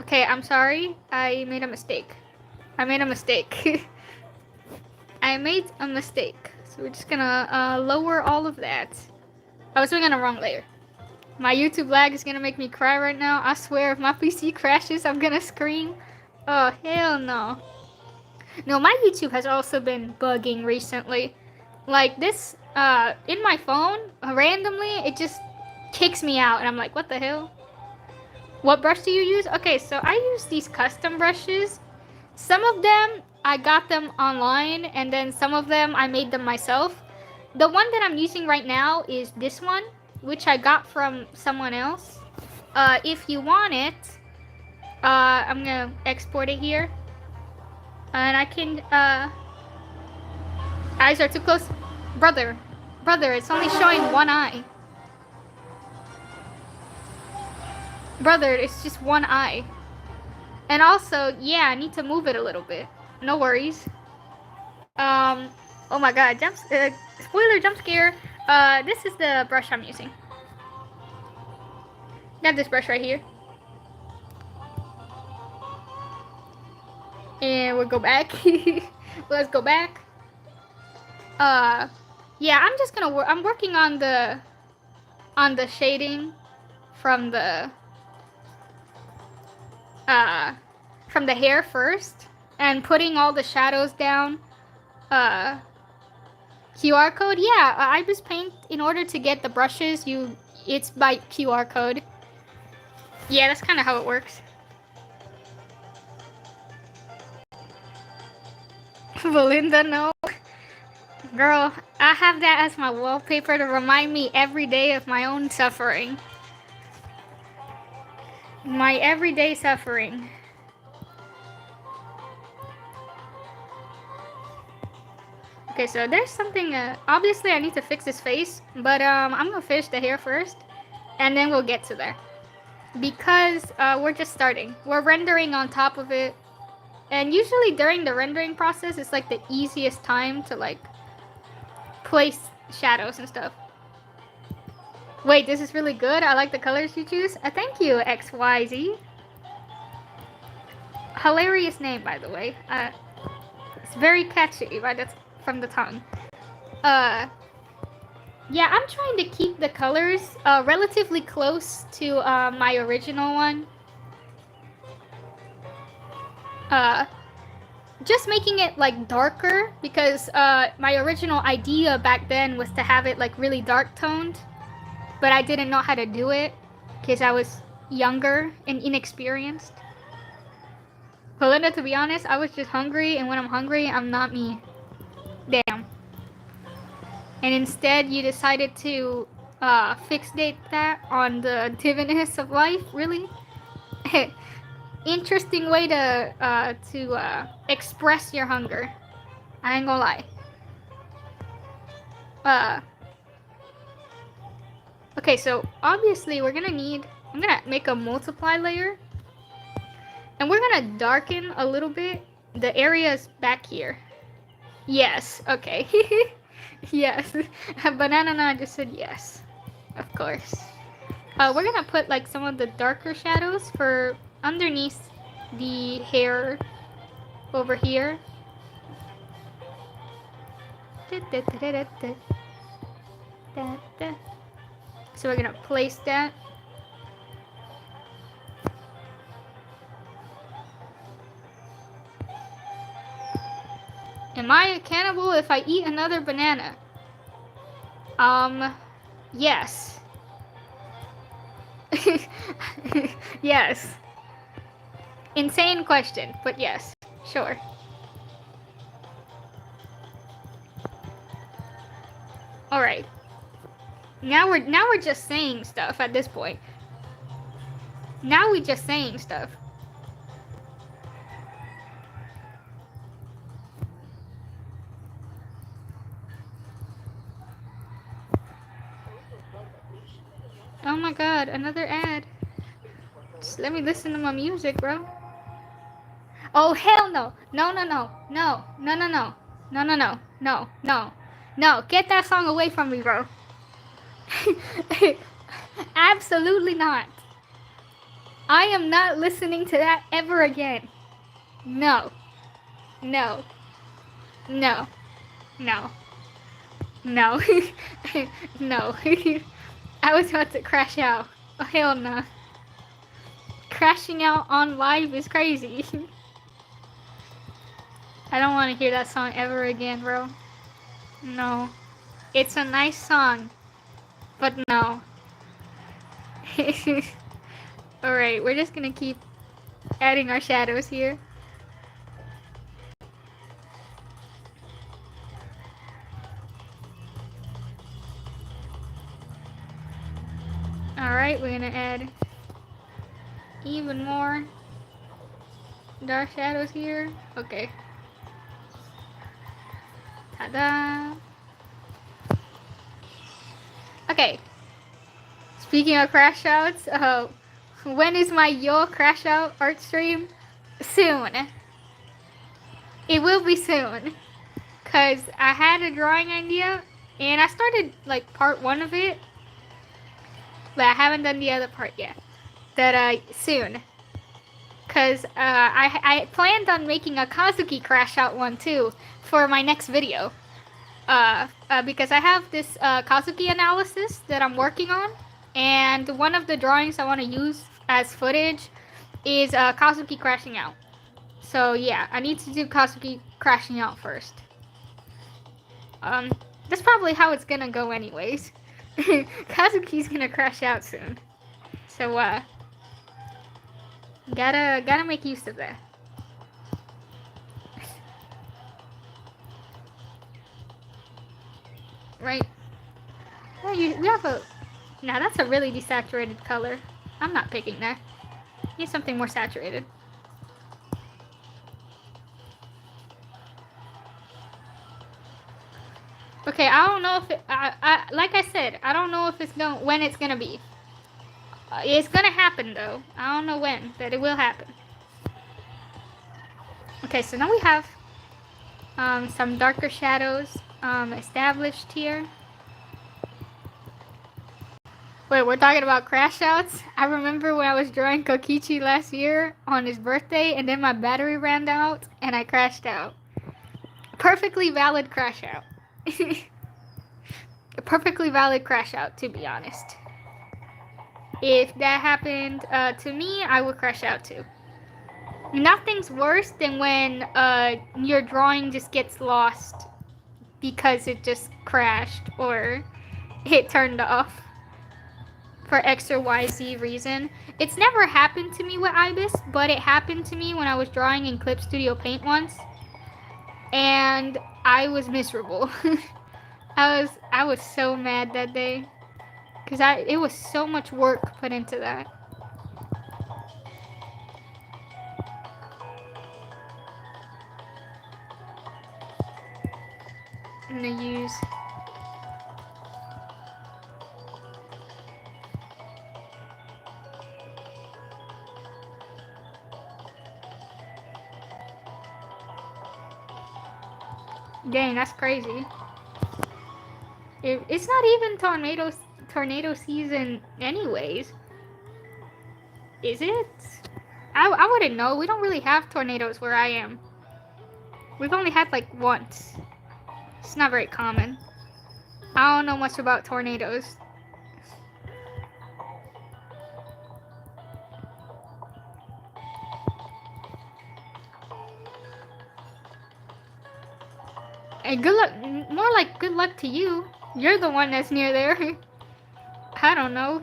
Okay, I'm sorry. I made a mistake. I made a mistake. I made a mistake. So we're just gonna lower all of that. I was doing on the wrong layer. My YouTube lag is gonna make me cry right now. I swear if my PC crashes, I'm gonna scream. Oh, hell no. No, my YouTube has also been bugging recently. Like this, in my phone, randomly, it just kicks me out. And I'm like, what the hell? What brush do you use? Okay, so I use these custom brushes. Some of them, I got them online. And then some of them, I made them myself. The one that I'm using right now is this one, which I got from someone else. If you want it, I'm gonna export it here. And I can, eyes are too close. Brother, it's only showing one eye. Brother, it's just one eye. And also, yeah, I need to move it a little bit. No worries. Oh my god, spoiler jump scare. This is the brush I'm using. I have this brush right here. And we'll go back. Let's go back. Yeah, I'm just gonna I'm working on the shading from the hair first and putting all the shadows down. QR code, yeah, Ibis Paint, in order to get the brushes, it's by QR code. Yeah, that's kind of how it works. Valinda, no. Girl, I have that as my wallpaper to remind me every day of my own suffering. My everyday suffering. Okay, so there's something, obviously I need to fix his face, but I'm gonna finish the hair first, and then we'll get to there. Because we're just starting. We're rendering on top of it, and usually during the rendering process, it's like the easiest time to like place shadows and stuff. Wait, this is really good. I like the colors you choose. Thank you, XYZ. Hilarious name, by the way. It's very catchy, right? That's from the tongue. Yeah, I'm trying to keep the colors relatively close to my original one. Just making it like darker because my original idea back then was to have it like really dark toned, but I didn't know how to do it because I was younger and inexperienced. Belinda, to be honest, I was just hungry, and when I'm hungry, I'm not me. Damn. And instead, you decided to fixate that on the divinities of life, really? Interesting way to express your hunger. I ain't gonna lie. Okay, so obviously we're gonna need, I'm gonna make a multiply layer. And we're gonna darken a little bit the areas back here. Yes, okay. Yes. Banana just said yes. Of course. We're gonna put like some of the darker shadows for underneath the hair over here. So we're gonna place that. Am I a cannibal if I eat another banana? Yes. Yes. Insane question, but yes, sure. All right. Now we're just saying stuff at this point. Now we're just saying stuff. Oh my god, another ad. Just let me listen to my music, bro. Oh hell no. No no no. No. No no no. No no no. No. No. No. Get that song away from me, bro. Absolutely not. I am not listening to that ever again. No. No. No. No. No. No. I was about to crash out. Oh, hell no. Crashing out on live is crazy. I don't want to hear that song ever again, bro. No. It's a nice song, but no. Alright, we're just gonna keep adding our shadows here. Alright, we're gonna add even more dark shadows here. Okay. Ta-da! Okay. Speaking of crash outs, when is my Yo crash out art stream? Soon. It will be soon. Cause I had a drawing idea and I started like part 1 of it, but I haven't done the other part yet. That soon. Cause I planned on making a Kazuki crash out one too for my next video. Because I have this Kazuki analysis that I'm working on, and one of the drawings I want to use as footage is Kazuki crashing out. So yeah, I need to do Kazuki crashing out first. That's probably how it's gonna go anyways. Kazuki's gonna crash out soon. So gotta make use of that. right? Well, we have a... Now that's a really desaturated color. I'm not picking that. Need something more saturated. Okay, I don't know if it, like I said, I don't know if it's when it's gonna be. It's gonna happen though. I don't know when, but it will happen. Okay, so now we have some darker shadows established here. Wait, we're talking about crash outs? I remember when I was drawing Kokichi last year on his birthday, and then my battery ran out, and I crashed out. Perfectly valid crash out. A perfectly valid crash out, to be honest. If that happened to me, I would crash out too. Nothing's worse than when your drawing just gets lost because it just crashed or it turned off for X or Y, Z reason. It's never happened to me with Ibis, but it happened to me when I was drawing in Clip Studio Paint once, and I was miserable. I was so mad that day because it was so much work put into that. I'm gonna use dang, that's crazy. It's not even tornado season anyways. Is it? I wouldn't know. We don't really have tornadoes where I am. We've only had like once. It's not very common. I don't know much about tornadoes. Hey, good luck. More like good luck to you. You're the one that's near there. I don't know.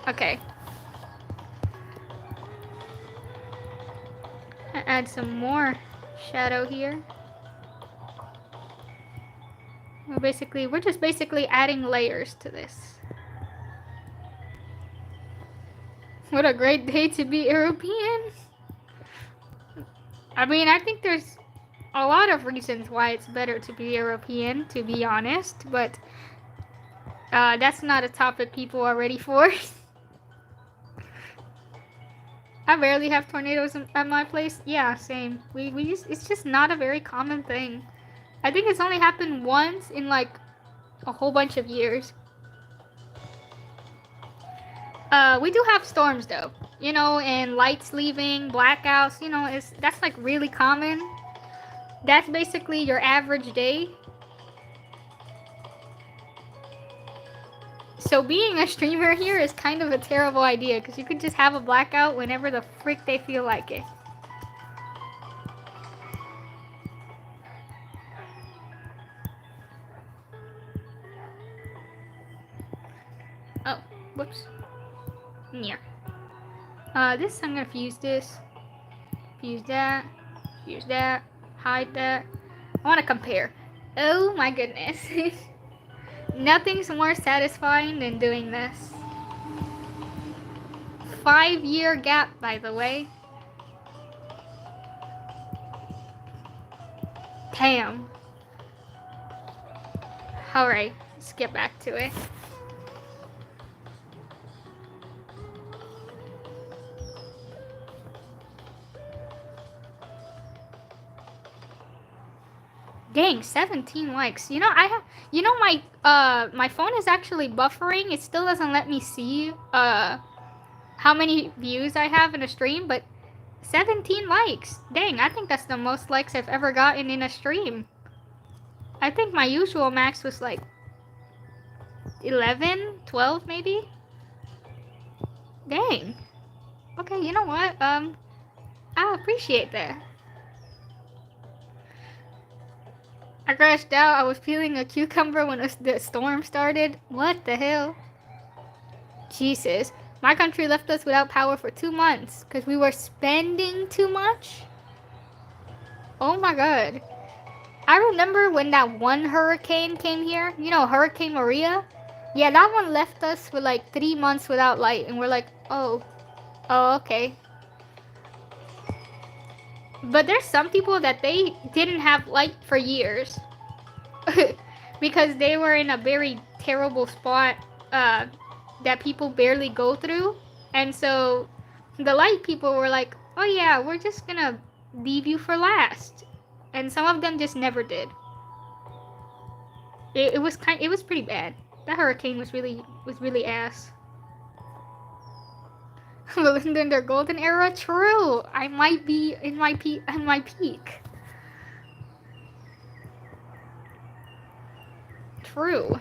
Okay. I add some more shadow here. We're just basically adding layers to this. What a great day to be European. I mean, I think there's a lot of reasons why it's better to be European, to be honest, but that's not a topic people are ready for. I barely have tornadoes at my place. Yeah, same. It's just not a very common thing. I think it's only happened once in like a whole bunch of years. We do have storms though, you know, and lights leaving, blackouts, you know, that's like really common. That's basically your average day. So being a streamer here is kind of a terrible idea because you could just have a blackout whenever the frick they feel like it. Oh, whoops. Yeah. This, I'm gonna fuse this. Fuse that. Fuse that. Hide that. I want to compare. Oh my goodness. Nothing's more satisfying than doing this. 5-year gap, by the way. Damn. Alright, let's get back to it. Dang, 17 likes. You know, my phone is actually buffering. It still doesn't let me see how many views I have in a stream, but 17 likes. Dang, I think that's the most likes I've ever gotten in a stream. I think my usual max was like 11, 12 maybe. Dang. Okay, you know what? I appreciate that. I crashed out. I was peeling a cucumber when the storm started. What the hell? Jesus. My country left us without power for 2 months because we were spending too much? Oh my god. I remember when that one hurricane came here. You know, Hurricane Maria? Yeah, that one left us for like 3 months without light. And we're like, oh, okay. But there's some people that they didn't have light for years. Because they were in a very terrible spot that people barely go through. And so the light people were like, oh yeah, we're just gonna leave you for last. And some of them just never did. It was pretty bad. That hurricane was really ass. Melinda in their golden era? True. I might be in my peak. True.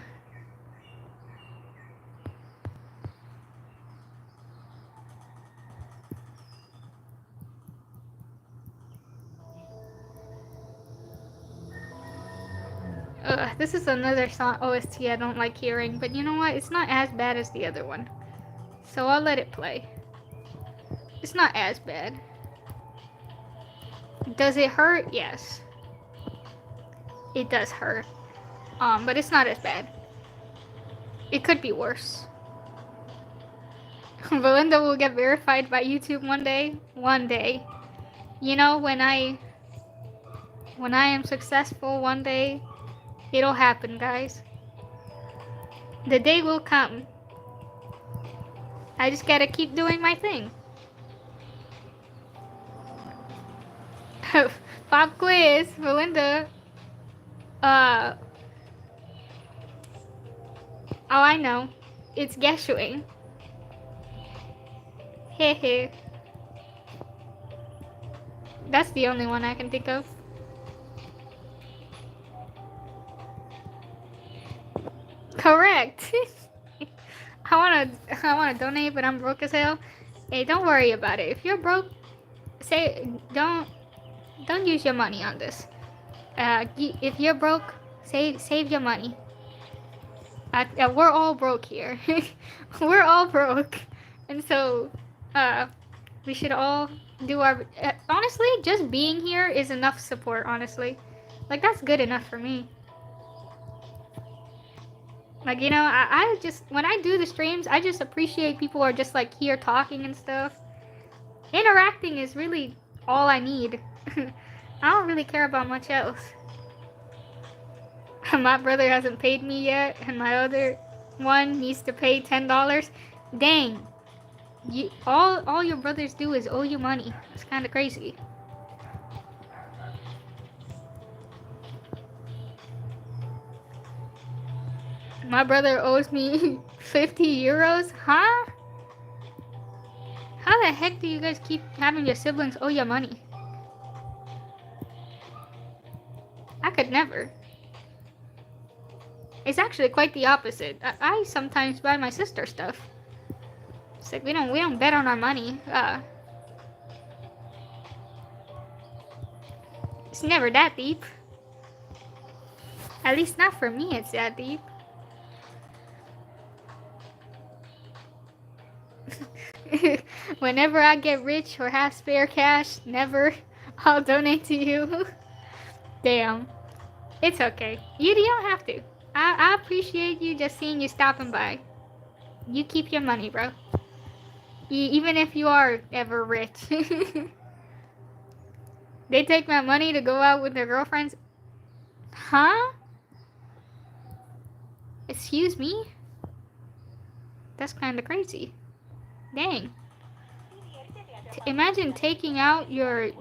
This is another song OST I don't like hearing, but you know what? It's not as bad as the other one. So I'll let it play. It's not as bad. Does it hurt? Yes. It does hurt. But it's not as bad. It could be worse. Belinda will get verified by YouTube one day. One day. You know, when I am successful one day, it'll happen, guys. The day will come. I just gotta keep doing my thing. Pop quiz, Belinda. Oh, I know. It's Geshuing. Hehe. That's the only one I can think of. Correct. I wanna donate, but I'm broke as hell. Hey, don't worry about it. If you're broke, don't use your money on this. If you're broke, save your money. We're all broke here. We're all broke, and so we should all do our. Honestly, just being here is enough support. Honestly, like that's good enough for me. Like, you know, I just, when I do the streams, I just appreciate people are just like here talking and stuff. Interacting is really all I need. I don't really care about much else. My brother hasn't paid me yet, and my other one needs to pay $10. Dang. All your brothers do is owe you money. It's kind of crazy. My brother owes me 50 euros? Huh? How the heck do you guys keep having your siblings owe you money? I could never. It's actually quite the opposite. I sometimes buy my sister stuff. It's like we don't bet on our money. It's never that deep. At least not for me, it's that deep. Whenever I get rich or have spare cash, never. I'll donate to you. Damn. It's okay. You don't have to. I appreciate you just seeing you stopping by. You keep your money, bro. Even if you are ever rich. They take my money to go out with their girlfriends. Huh? Excuse me? That's kind of crazy. Dang. Imagine taking out your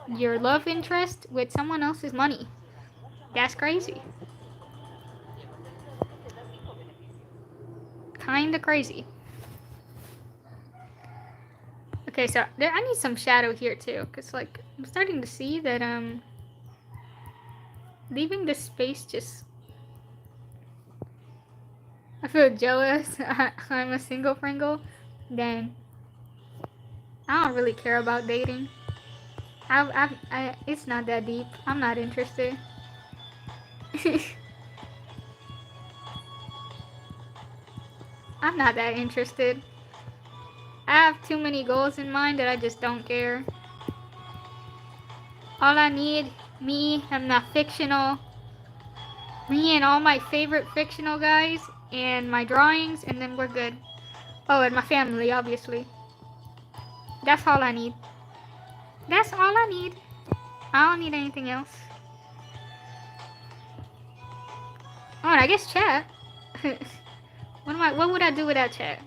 love interest with someone else's money. That's crazy. Kinda crazy. Okay, so I need some shadow here too, cause like I'm starting to see that leaving this space just. I feel jealous. I'm a single Pringle. Dang. I don't really care about dating. It's not that deep. I'm not interested. I'm not that interested. I have too many goals in mind that I just don't care. All I need Me, I'm not fictional. Me and all my favorite fictional guys, and my drawings, and then we're good. Oh, and my family, obviously. That's all I need. That's all I need. I don't need anything else. Oh, and I guess chat. What would I do without chat?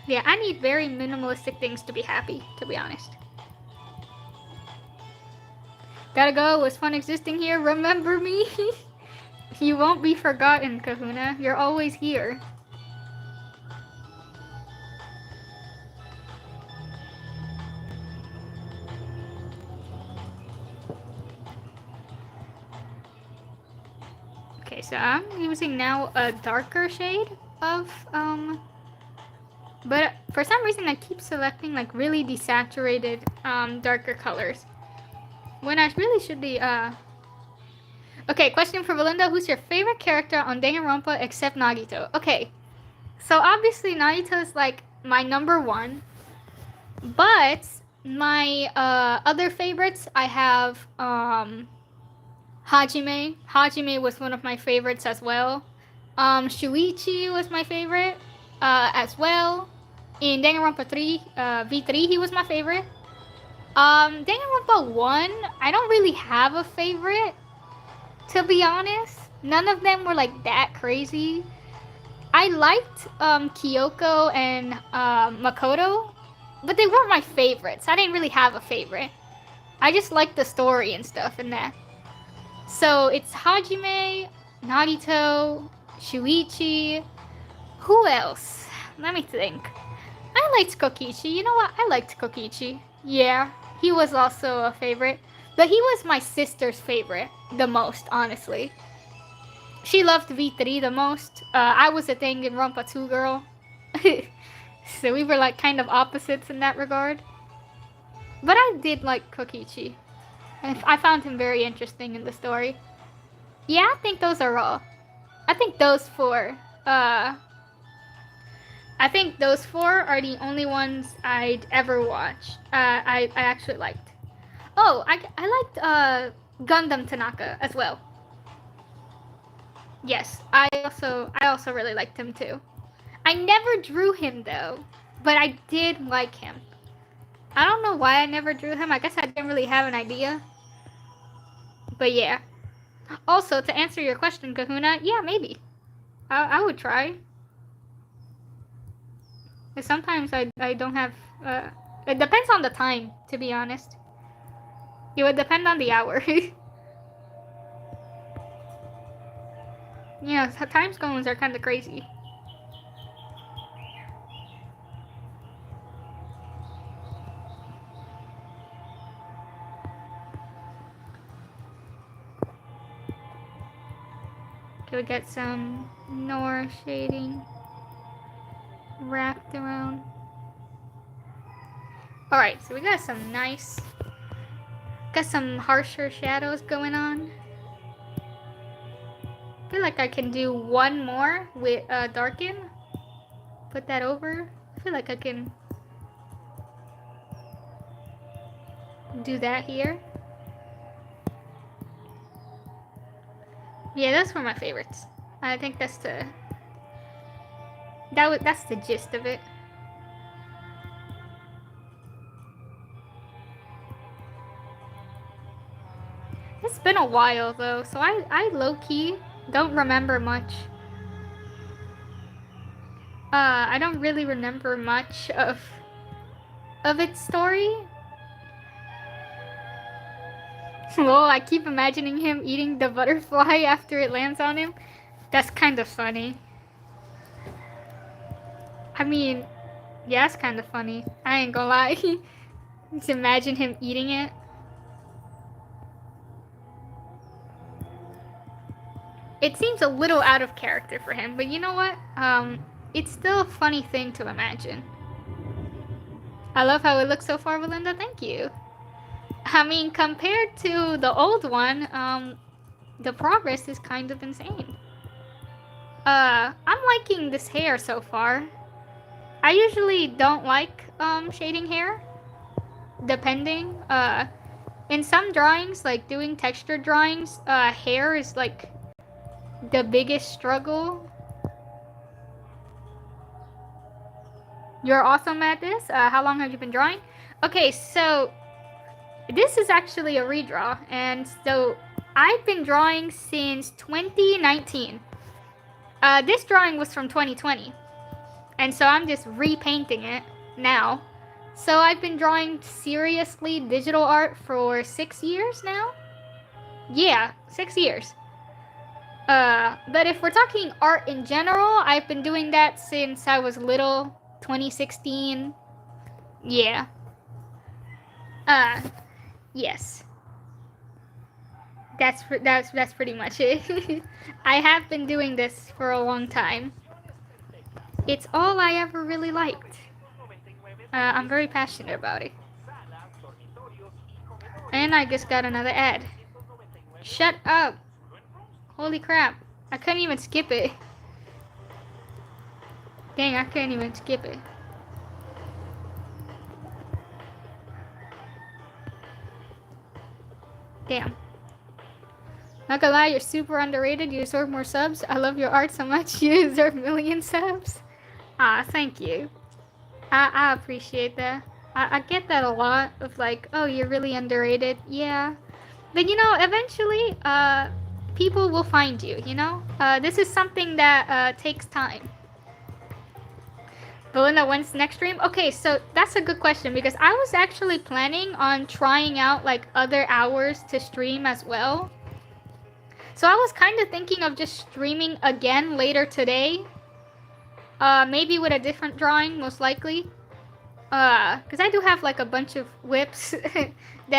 Yeah, I need very minimalistic things to be happy, to be honest. Gotta go. It was fun existing here. Remember me? You won't be forgotten, Kahuna. You're always here. Okay, so I'm using now a darker shade of, but for some reason I keep selecting like really desaturated, darker colors. When I really should be, Okay, question for Belinda. Who's your favorite character on Danganronpa except Nagito? Okay, so obviously Nagito is like my number one. But my other favorites, I have Hajime. Hajime was one of my favorites as well. Shuichi was my favorite as well. In Danganronpa 3, V3, he was my favorite. Danganronpa 1, I don't really have a favorite, to be honest. None of them were like that crazy. I liked Kyoko and Makoto, but they weren't my favorites. I didn't really have a favorite. I just liked the story and stuff and that. So it's Hajime, Nagito, Shuichi. Who else? Let me think. I liked Kokichi. You know what? I liked Kokichi. Yeah, he was also a favorite. But he was my sister's favorite the most, honestly. She loved V3 the most. I was a Danganronpa 2 girl. So we were like kind of opposites in that regard. But I did like Kokichi. I found him very interesting in the story. Yeah, I think those are all. I think those four. I think those four are the only ones I'd ever watch. I actually liked. Oh, I liked Gundam Tanaka as well. Yes, I also really liked him too. I never drew him though, but I did like him. I don't know why I never drew him. I guess I didn't really have an idea. But yeah. Also, to answer your question, Kahuna, yeah, maybe. I would try. But sometimes I don't have... it depends on the time, to be honest. It would depend on the hour. Yeah, time zones are kind of crazy. Okay, we get some Nor shading wrapped around. Alright, so we got some nice... Got some harsher shadows going on. I feel like I can do one more with darken. Put that over. I feel like I can do that here. Yeah, those were my favorites. I think that's the that's the gist of it. It's been a while though, so I low-key don't remember much. I don't really remember much of its story. Well, I keep imagining him eating the butterfly after it lands on him. That's kind of funny. I mean, yeah, it's kind of funny. I ain't gonna lie. Just imagine him eating it. It seems a little out of character for him, but you know what? It's still a funny thing to imagine. I love how it looks so far, Belinda. Thank you. I mean, compared to the old one, the progress is kind of insane. I'm liking this hair so far. I usually don't like shading hair, depending. In some drawings, like doing texture drawings, hair is like the biggest struggle. You're awesome at this. How long have you been drawing? Okay, so this is actually a redraw, and so I've been drawing since 2019. This drawing was from 2020, and so I'm just repainting it now. So I've been drawing seriously digital art for 6 years now. Yeah, 6 years. But if we're talking art in general, I've been doing that since I was little, 2016. Yeah. Yes. That's pretty much it. I have been doing this for a long time. It's all I ever really liked. I'm very passionate about it. And I just got another ad. Shut up. Holy crap. I couldn't even skip it. Dang, I couldn't even skip it. Damn. Not gonna lie, you're super underrated. You deserve more subs. I love your art so much. You deserve million subs. Ah, thank you. I appreciate that. I get that a lot of like, oh, you're really underrated. Yeah. But you know, eventually, people will find you, you know? This is something that takes time. Belinda, when's next stream? Okay, so that's a good question because I was actually planning on trying out like other hours to stream as well. So I was kind of thinking of just streaming again later today. Maybe with a different drawing, most likely. Because I do have like a bunch of whips that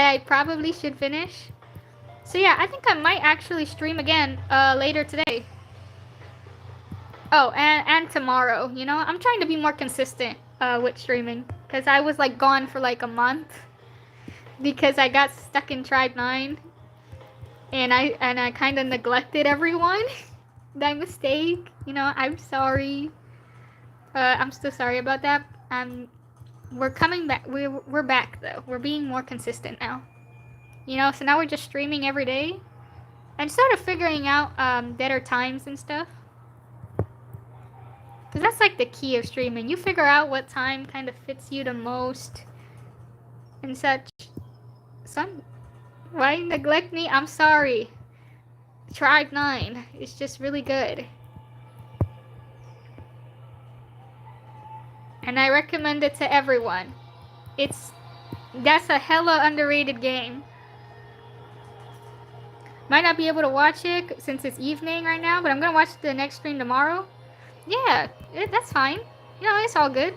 I probably should finish. So yeah, I think I might actually stream again later today. Oh, and tomorrow, you know? I'm trying to be more consistent with streaming. Because I was like gone for like a month. Because I got stuck in Tribe 9. And I kind of neglected everyone. That mistake. You know, I'm sorry. I'm still sorry about that. We're coming back. We're back though. We're being more consistent now. You know, so now we're just streaming every day. And sort of figuring out better times and stuff. Because that's like the key of streaming. You figure out what time kind of fits you the most. And such. Why neglect me? I'm sorry. Tribe 9. It's just really good. And I recommend it to everyone. That's a hella underrated game. Might not be able to watch it since it's evening right now, but I'm gonna watch the next stream tomorrow. Yeah, that's fine. You know, it's all good.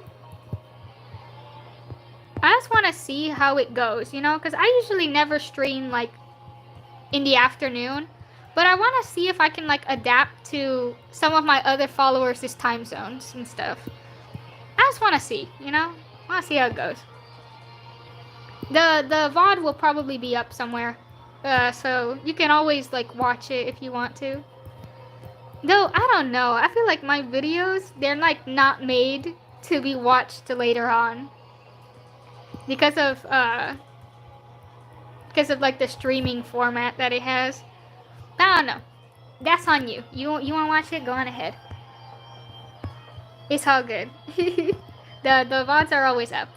I just want to see how it goes, you know, because I usually never stream like in the afternoon, but I want to see if I can like adapt to some of my other followers' time zones and stuff. I just want to see, you know, I want to see how it goes. The VOD will probably be up somewhere, so you can always like watch it if you want to. Though I don't know, I feel like my videos, they're like not made to be watched later on. Because of like the streaming format that it has. I don't know. That's on you. You want to watch it? Go on ahead. It's all good. the VODs are always up.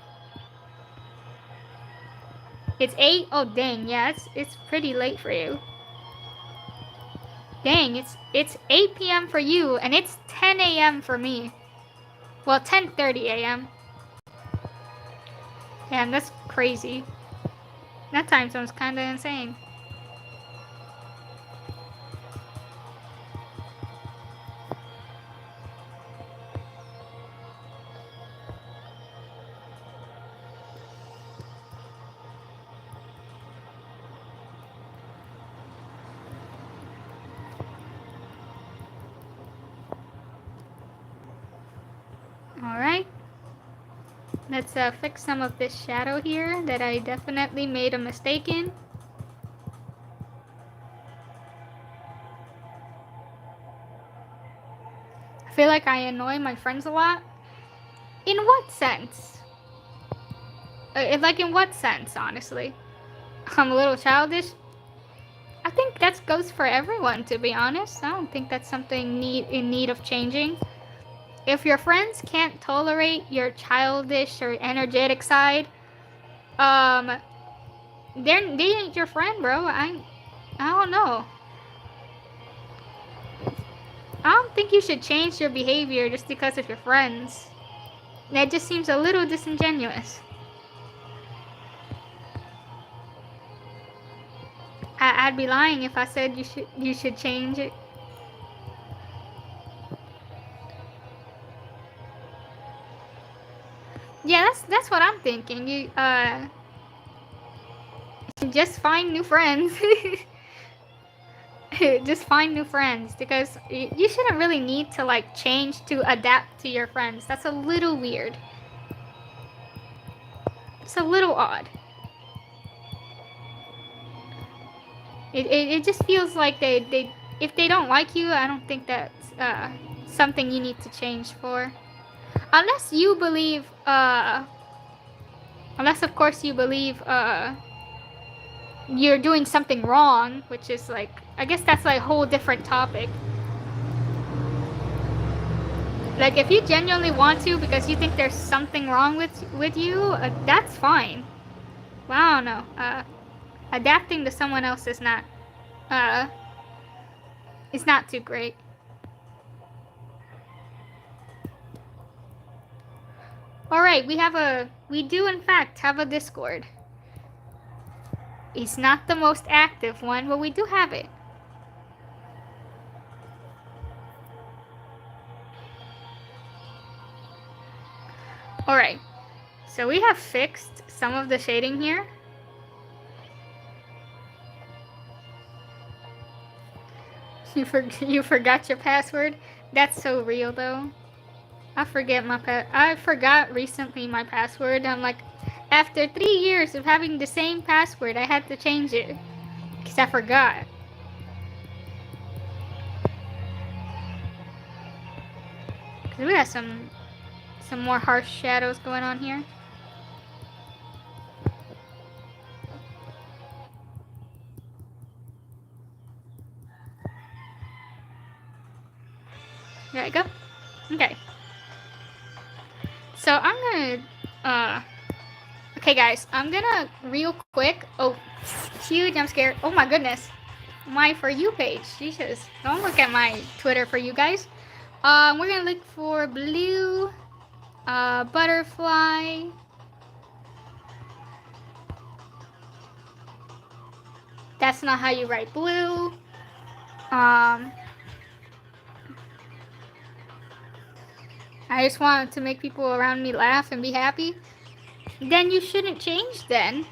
It's 8? Oh dang, yeah, it's pretty late for you. Dang, it's 8 p.m. for you and it's 10 a.m. for me. Well, 10:30 a.m. Damn, that's crazy. That time zone's kinda insane. Alright. Let's fix some of this shadow here that I definitely made a mistake in. I feel like I annoy my friends a lot. In what sense? Like in what sense, honestly? I'm a little childish. I think that goes for everyone, to be honest. I don't think that's something in need of changing. If your friends can't tolerate your childish or energetic side, they ain't your friend, bro. I don't know. I don't think you should change your behavior just because of your friends. That just seems a little disingenuous. I'd be lying if I said you should change it. Yeah, that's what I'm thinking. You just find new friends. Just find new friends, because you shouldn't really need to like change to adapt to your friends. That's a little weird. It's a little odd. It just feels like they if they don't like you, I don't think that's something you need to change for. Unless you believe unless of course you believe you're doing something wrong, which is like, I guess that's like a whole different topic. Like if you genuinely want to because you think there's something wrong with you, that's fine. Well, I don't know. Adapting to someone else is not too great. Alright, we do in fact have a Discord. It's not the most active one, but we do have it. Alright, so we have fixed some of the shading here. You forgot your password? That's so real though. I forgot recently my password. I'm like, after 3 years of having the same password, I had to change it because I forgot. Cause we got some more harsh shadows going on here. There we go. Okay. So I'm gonna, okay guys, I'm gonna real quick, oh, huge, I'm scared, oh my goodness, my For You page, Jesus, don't look at my Twitter For You guys. We're gonna look for blue, butterfly, that's not how you write blue, I just wanted to make people around me laugh and be happy. Then you shouldn't change then.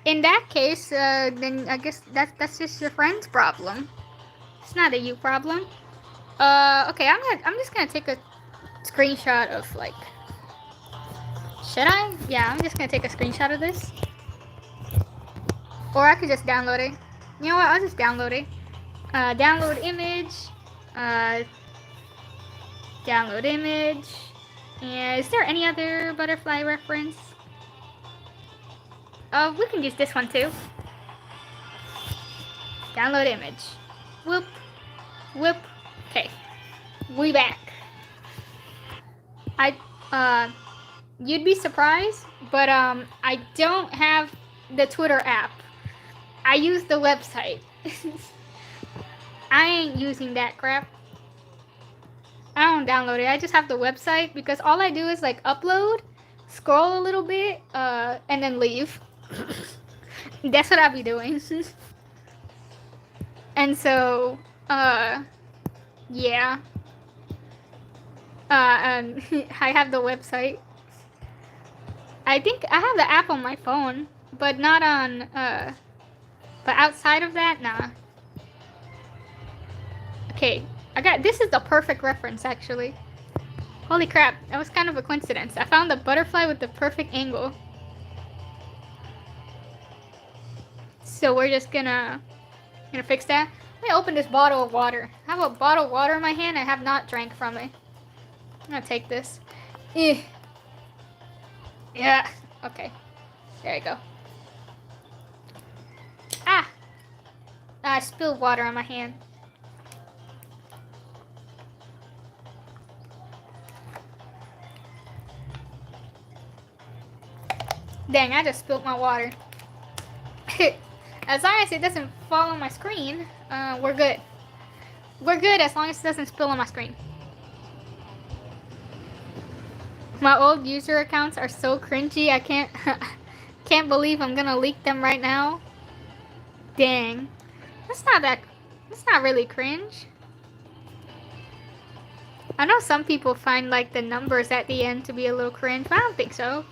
In that case, then I guess that's just your friend's problem. It's not a you problem. Okay, I'm just gonna take a screenshot of like. Should I? Yeah, I'm just gonna take a screenshot of this. Or I could just download it. You know what? I'll just download it. Download image. Download image. And is there any other butterfly reference? We can use this one too. Download image. Whoop. Whoop. Okay. We back. You'd be surprised, but I don't have the Twitter app. I use the website. I ain't using that crap. I don't download it. I just have the website because all I do is like upload, scroll a little bit, and then leave. That's what I'll be doing. And so, yeah. I have the website. I think I have the app on my phone, but not on, but outside of that, nah. Okay, this is the perfect reference, actually. Holy crap, that was kind of a coincidence. I found the butterfly with the perfect angle. So we're just gonna fix that. Let me open this bottle of water. I have a bottle of water in my hand. I have not drank from it. I'm gonna take this. Yeah, okay. There you go. Ah! I spilled water on my hand. Dang, I just spilled my water. As long as it doesn't fall on my screen, we're good. We're good as long as it doesn't spill on my screen. My old user accounts are so cringy. I can't believe I'm gonna leak them right now. Dang. That's not really cringe. I know some people find like the numbers at the end to be a little cringe, but I don't think so.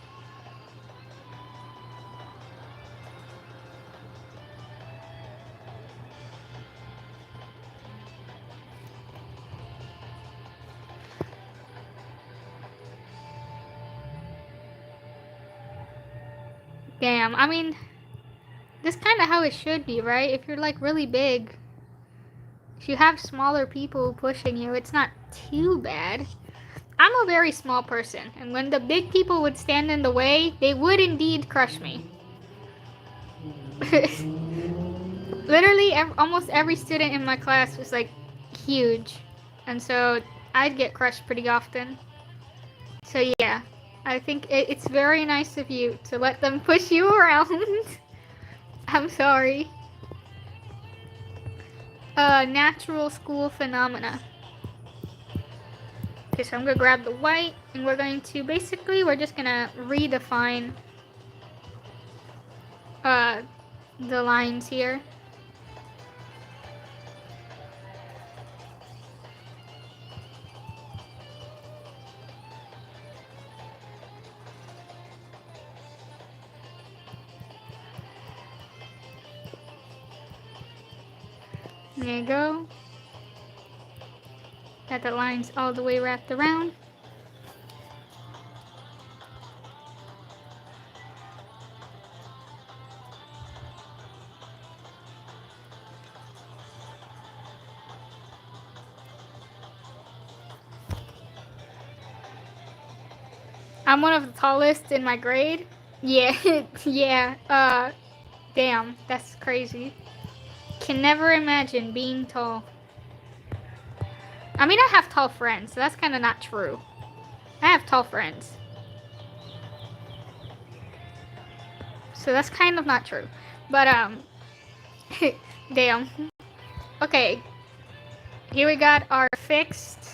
Damn, I mean, that's kind of how it should be, right? If you're like really big, if you have smaller people pushing you, it's not too bad. I'm a very small person, and when the big people would stand in the way, they would indeed crush me. Literally, almost every student in my class was like huge, and so I'd get crushed pretty often. So yeah, I think it's very nice of you to let them push you around. I'm sorry. Natural school phenomena. Okay, so I'm gonna grab the white, and we're going to we're just gonna redefine the lines here. There you go. Got the lines all the way wrapped around. I'm one of the tallest in my grade. Yeah, yeah, damn, that's crazy. Can never imagine being tall. I mean, I have tall friends, so that's kind of not true. I have tall friends. So that's kind of not true. But, damn. Okay. Here we got our fixed.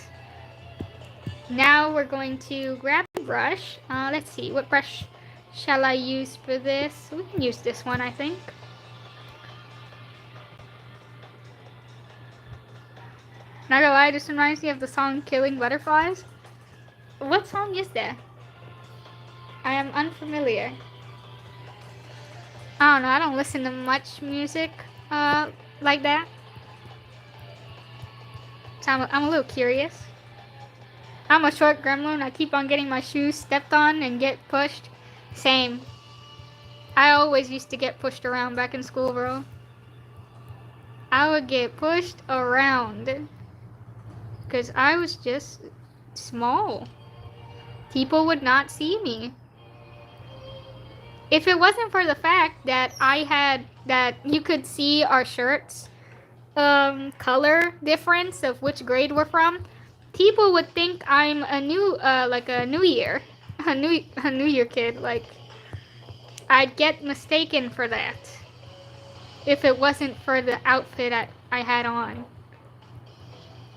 Now we're going to grab the brush. Let's see, what brush shall I use for this? We can use this one, I think. Not gonna lie, this reminds me of the song Killing Butterflies. What song is that? I am unfamiliar. I don't know, I don't listen to much music like that. So I'm a little curious. I'm a short gremlin. I keep on getting my shoes stepped on and get pushed. Same. I always used to get pushed around back in school, bro. I would get pushed around because I was just small. People would not see me. If it wasn't for the fact that that you could see our shirts color difference of which grade we're from, people would think I'm a new new year kid. Like, I'd get mistaken for that if it wasn't for the outfit I had on.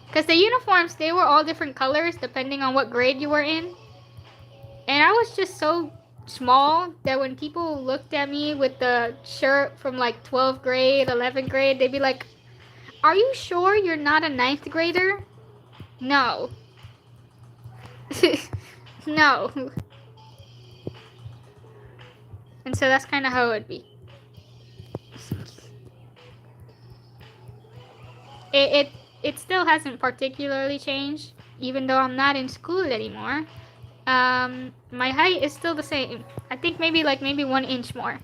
Because the uniforms, they were all different colors depending on what grade you were in. And I was just so small that when people looked at me with the shirt from like 12th grade, 11th grade, they'd be like, "Are you sure you're not a 9th grader?" No. No. And so that's kind of how it would be. It still hasn't particularly changed, even though I'm not in school anymore. My height is still the same. I think maybe 1 inch more.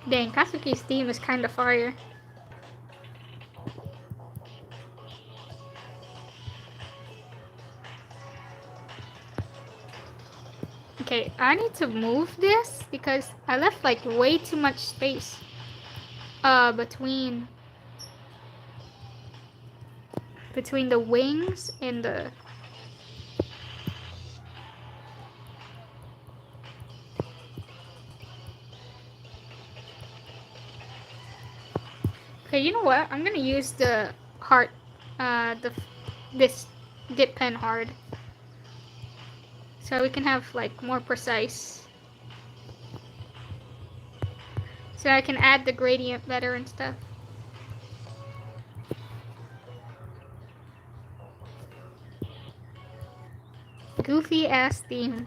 Dang, Katsuki's theme is kind of fire. Okay, I need to move this because I left like way too much space between the wings and the... Okay, you know what? I'm gonna use the heart, this dip pen hard, so we can have like more precise. So I can add the gradient better and stuff. Goofy ass theme.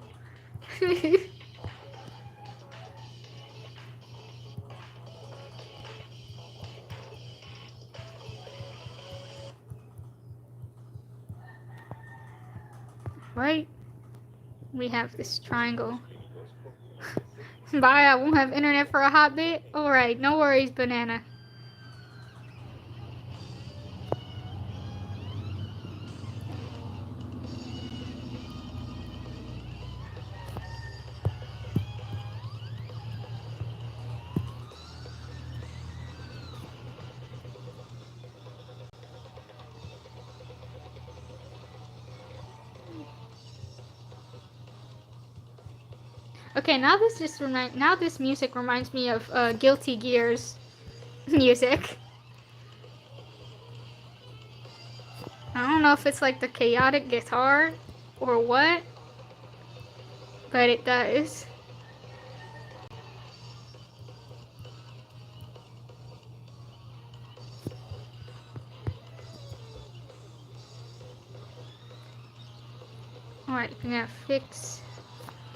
Right? We have this triangle. Bye, I won't have internet for a hot bit. Alright, no worries, banana. Okay, now this music reminds me of Guilty Gear's music. I don't know if it's like the chaotic guitar or what, but it does. Alright, we're gonna fix...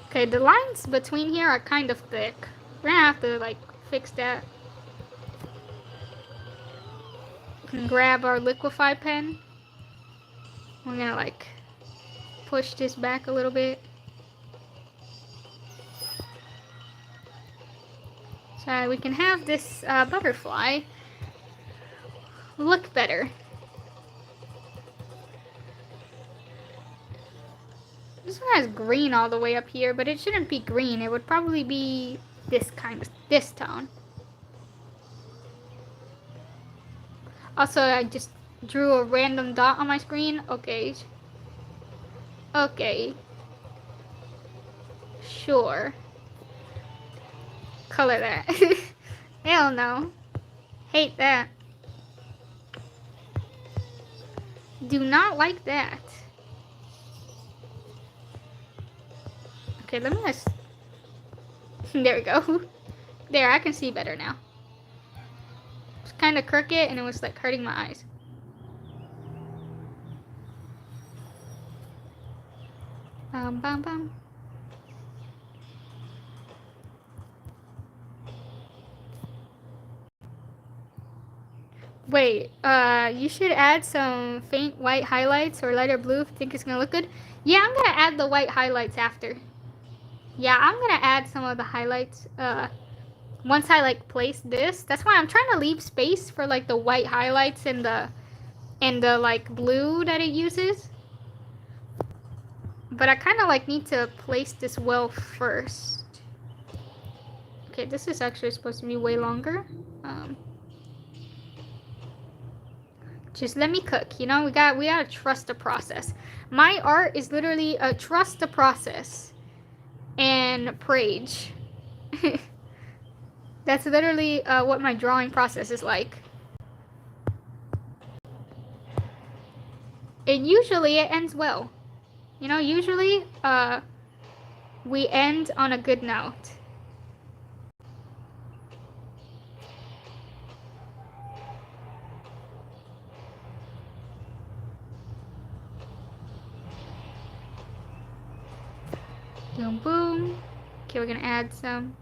Okay, the lines between here are kind of thick. We're gonna have to like fix that. We can grab our liquefy pen. We're gonna like push this back a little bit. So we can have this butterfly look better. This one has green all the way up here, but it shouldn't be green. It would probably be this tone. Also, I just drew a random dot on my screen. Okay. Okay. Sure. Color that. Hell no. Hate that. Do not like that. Okay, let me just... There we go. There, I can see better now. It's kind of crooked and it was like hurting my eyes. Bum, bum, bum. Wait, you should add some faint white highlights or lighter blue if you think it's gonna look good. Yeah, I'm gonna add the white highlights after. Yeah, I'm gonna add some of the highlights, once I like place this. That's why I'm trying to leave space for like the white highlights and the like blue that it uses. But I kind of like need to place this well first. Okay, this is actually supposed to be way longer. Just let me cook, you know, we gotta trust the process. My art is literally trust the process and prage. That's literally what my drawing process is like. And usually it ends well. You know, usually we end on a good note. Boom, boom. Okay, we're gonna add some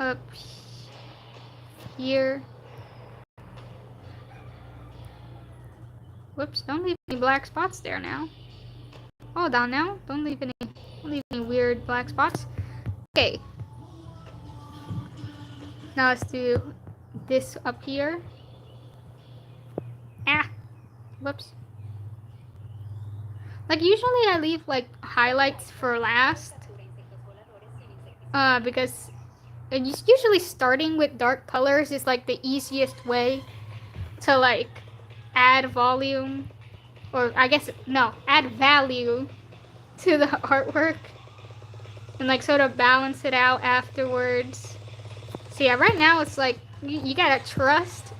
up here. Whoops, don't leave any black spots there now. Hold on now. Don't leave any weird black spots. Okay. Now let's do this up here. Ah. Whoops. Like usually I leave like highlights for last. because usually starting with dark colors is like the easiest way to like add volume, or I guess, no, add value to the artwork and like sort of balance it out afterwards. So yeah, right now it's like you gotta trust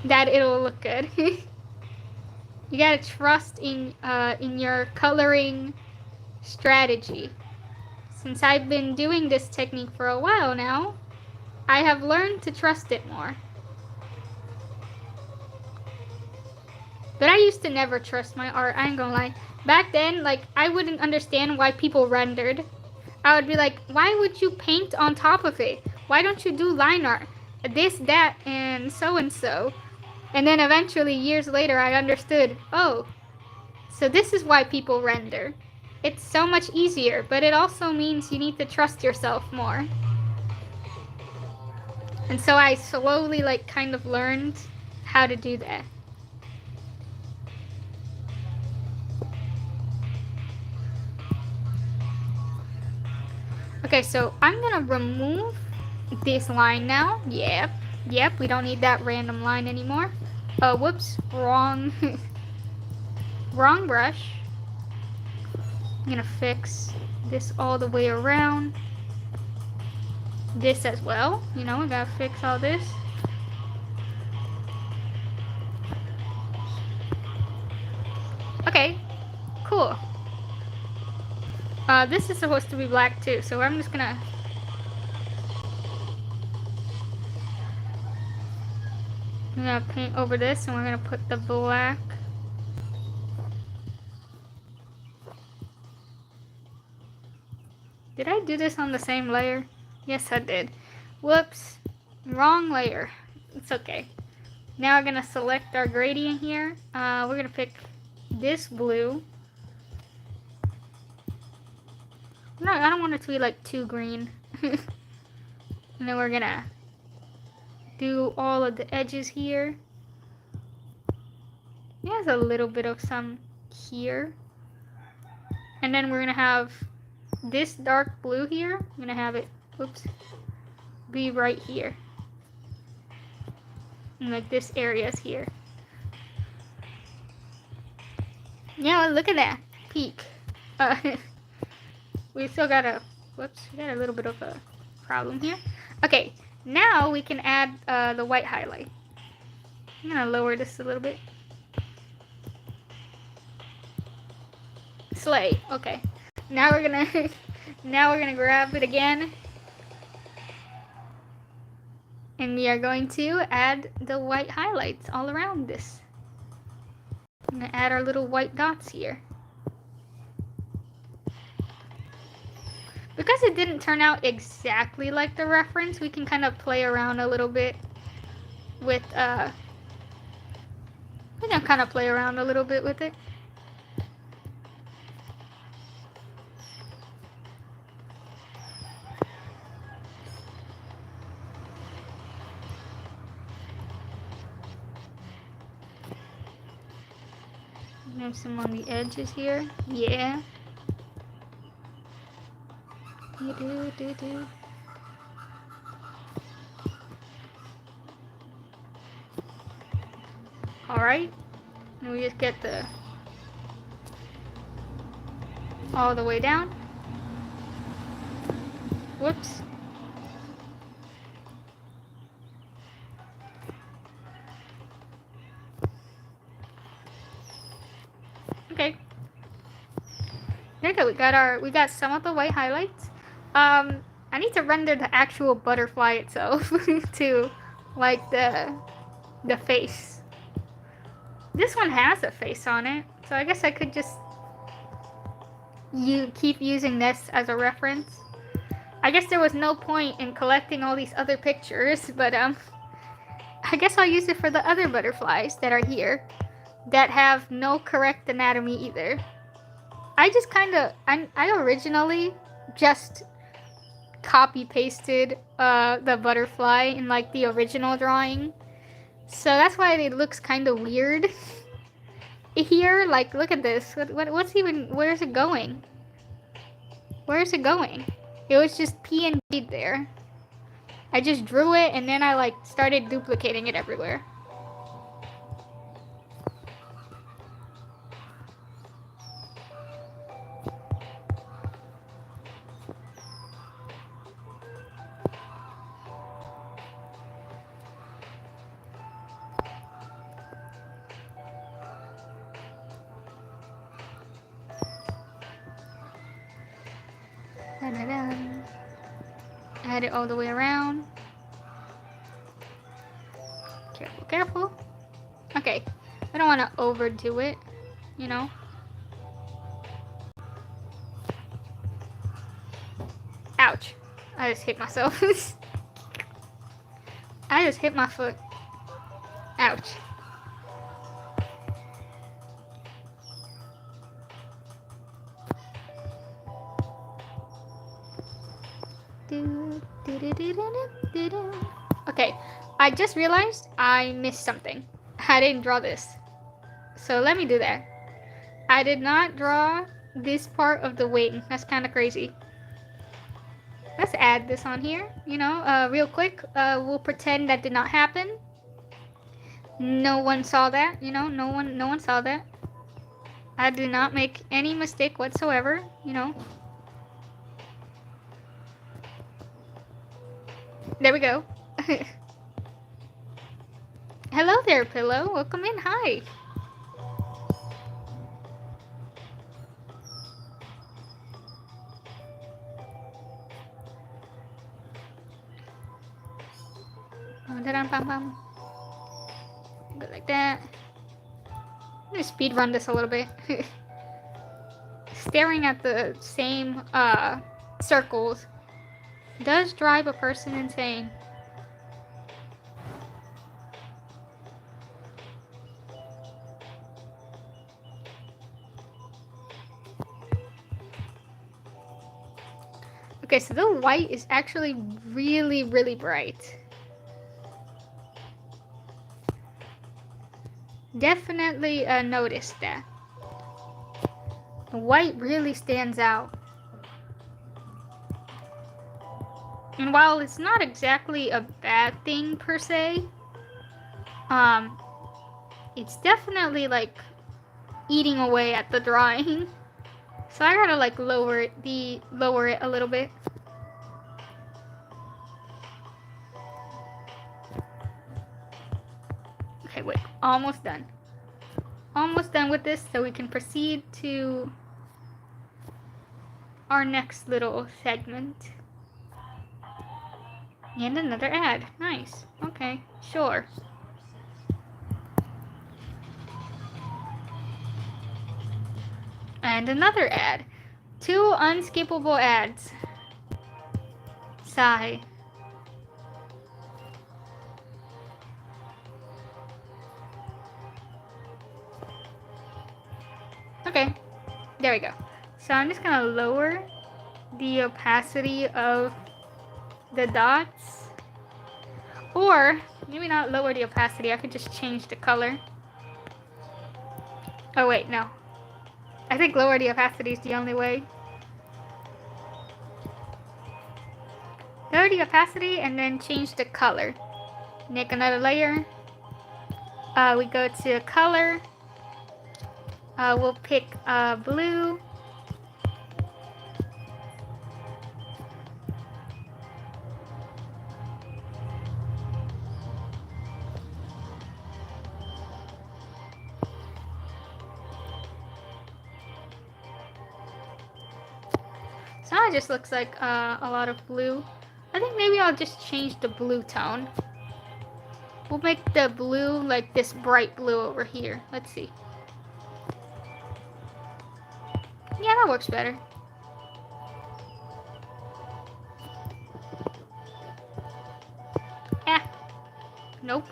that it'll look good. You gotta trust in your coloring strategy. Since I've been doing this technique for a while now, I have learned to trust it more. But I used to never trust my art, I ain't gonna lie. Back then, like, I wouldn't understand why people rendered. I would be like, why would you paint on top of it? Why don't you do line art? This, that, and so and so. And then eventually, years later, I understood, oh, so this is why people render. It's so much easier, but it also means you need to trust yourself more. And so I slowly, like, kind of learned how to do that. Okay, so I'm gonna remove this line now. Yep, we don't need that random line anymore. Oh, whoops, wrong, wrong brush. I'm gonna fix this all the way around. This as well, you know, we gotta fix all this. Okay, cool. This is supposed to be black too, so I'm just gonna paint over this, and we're gonna put the black. Did I do this on the same layer? Yes, I did. Whoops, wrong layer. It's okay. Now we're gonna select our gradient here. We're gonna pick this blue. No, I don't want it to be like too green. And then we're gonna do all of the edges here. It has a little bit of some here. And then we're gonna have this dark blue here. I'm gonna have it, oops, be right here. And like this area's here. Yeah, look at that peak. We still got a, whoops, we got a little bit of a problem here. Okay, now we can add the white highlight. I'm gonna lower this a little bit. Slay. Okay. Now we're gonna grab it again. And we are going to add the white highlights all around this. I'm gonna add our little white dots here. Because it didn't turn out exactly like the reference, we can kind of play around a little bit with, we can kind of play around a little bit with it. Have some on the edges here. Yeah. Do. Alright. And we just get the all the way down. Whoops. Okay. There you go. We got some of the white highlights. I need to render the actual butterfly itself to like the face. This one has a face on it, so I guess I could just keep using this as a reference. I guess there was no point in collecting all these other pictures, but I guess I'll use it for the other butterflies that are here that have no correct anatomy either. I just I originally just copy pasted the butterfly in like the original drawing, so that's why it looks kind of weird here. Like, look at this. What's even, where's it going? It was just PNG there. I just drew it and then I like started duplicating it everywhere. Add it all the way around. Careful, careful. Okay, I don't want to overdo it, you know. Ouch. I just hit myself. I just hit my foot. Ouch. Okay, I just realized I missed something. I didn't draw this. So let me do that. I did not draw this part of the wing. That's kind of crazy. Let's add this on here, you know, real quick. We'll pretend that did not happen. No one saw that, you know, no one saw that. I did not make any mistake whatsoever, you know. There we go. Hello there, Pillow. Welcome in. Hi. Go like that. I'm gonna speed run this a little bit. Staring at the same circles does drive a person insane. Okay, so the white is actually really, really bright. Definitely noticed that. The white really stands out. And while it's not exactly a bad thing per se, it's definitely like eating away at the drawing. So I gotta like lower it a little bit. Okay, wait, almost done. Almost done with this, so we can proceed to our next little segment. And another ad. Nice. Okay, sure. And another ad. 2 unskippable ads. Sigh. Okay, there we go. So I'm just gonna lower the opacity of the dots. Or, maybe not lower the opacity, I could just change the color. Oh wait, no. I think lower the opacity is the only way. Lower the opacity and then change the color. Make another layer. We go to color. We'll pick blue. So now it just looks like a lot of blue. I think maybe I'll just change the blue tone. We'll make the blue like this bright blue over here. Let's see. Yeah, that works better. Ah. Nope.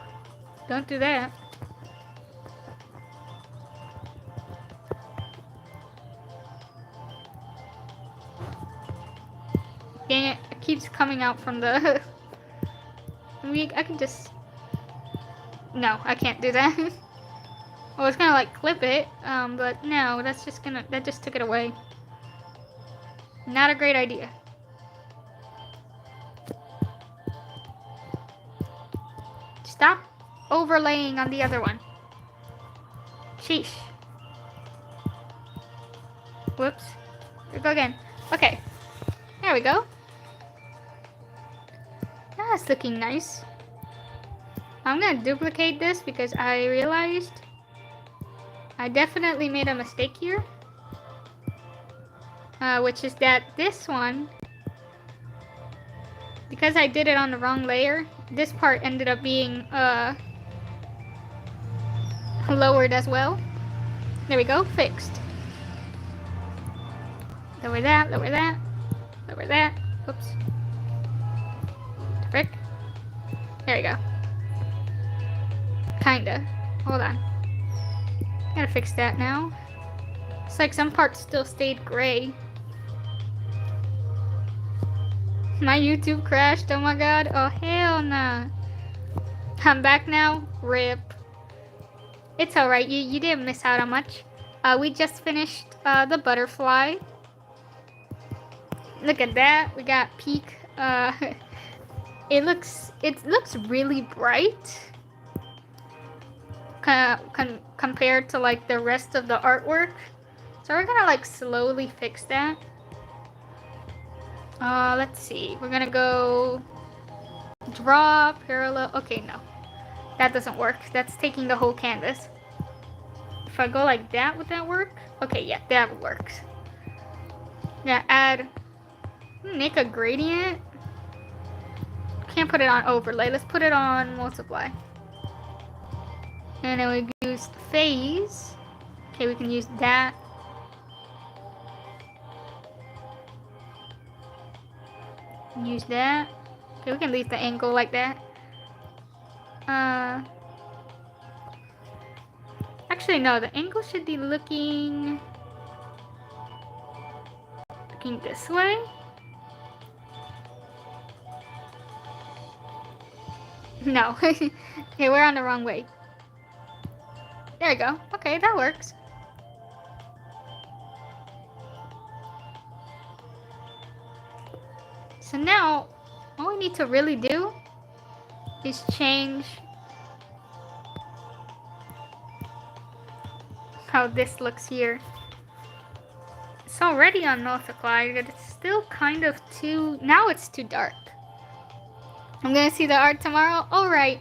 Don't do that. Dang it, it keeps coming out from the... I can just... No, I can't do that. I was gonna like clip it, but no, that just took it away. Not a great idea. Stop overlaying on the other one. Sheesh. Whoops. Here we go again. Okay. There we go. That's looking nice. I'm gonna duplicate this because I realized I definitely made a mistake here. Which is that this one, because I did it on the wrong layer, this part ended up being lowered as well. There we go, fixed. Lower that, lower that, lower that. Oops. Frick. There we go. Kinda. Hold on. Gotta fix that now. It's like some parts still stayed gray. My YouTube crashed, oh my god. Oh hell nah. I'm back now. RIP. It's alright, you didn't miss out on much. We just finished the butterfly. Look at that. We got peak. It looks really bright. Compared to like the rest of the artwork. So we're gonna like slowly fix that. Let's see. We're gonna go draw parallel. Okay, no. That doesn't work. That's taking the whole canvas. If I go like that, would that work? Okay, yeah, that works. Yeah, add, make a gradient. Can't put it on overlay. Let's put it on multiply. And then we use phase. Okay, we can use that. Use that. Okay, we can leave the angle like that. Actually, no, the angle should be looking this way. No, okay, we're on the wrong way. There we go. Okay, that works. So now, all we need to really do is change how this looks here. It's already on multiply, but it's still kind of too, now it's too dark. I'm gonna see the art tomorrow. Alright,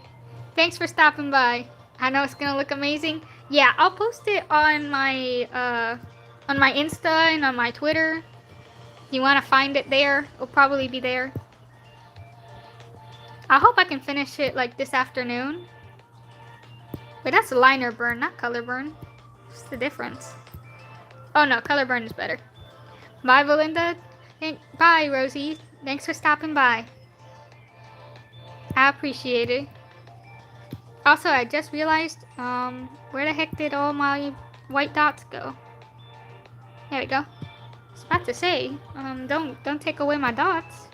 thanks for stopping by. I know it's gonna look amazing. Yeah, I'll post it on my Insta and on my Twitter. If you wanna find it there, it'll probably be there. I hope I can finish it like this afternoon. Wait, that's liner burn, not color burn. What's the difference? Oh no, color burn is better. Bye, Belinda. Bye, Rosie. Thanks for stopping by. I appreciate it. Also, I just realized, where the heck did all my white dots go? There we go. I was about to say, don't take away my dots.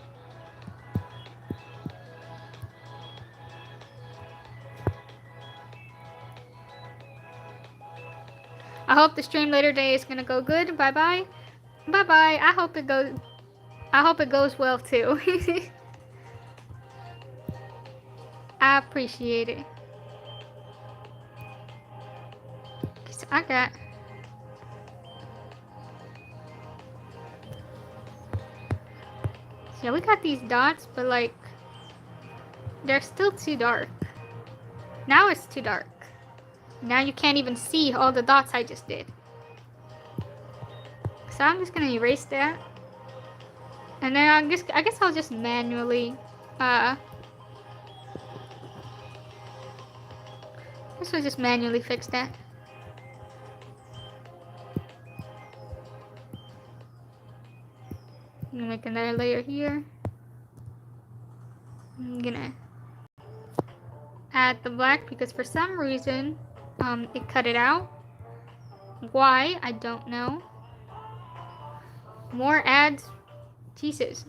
I hope the stream later today is gonna go good. Bye bye. Bye bye. I hope it goes well too. I appreciate it. So I got. Yeah, we got these dots, but like, they're still too dark. Now it's too dark. Now you can't even see all the dots I just did. So I'm just gonna erase that. And then I guess I'll just manually, this will just manually fix that. I'm gonna make another layer here. I'm gonna add the black because for some reason, it cut it out. Why? I don't know. More ads. Jesus.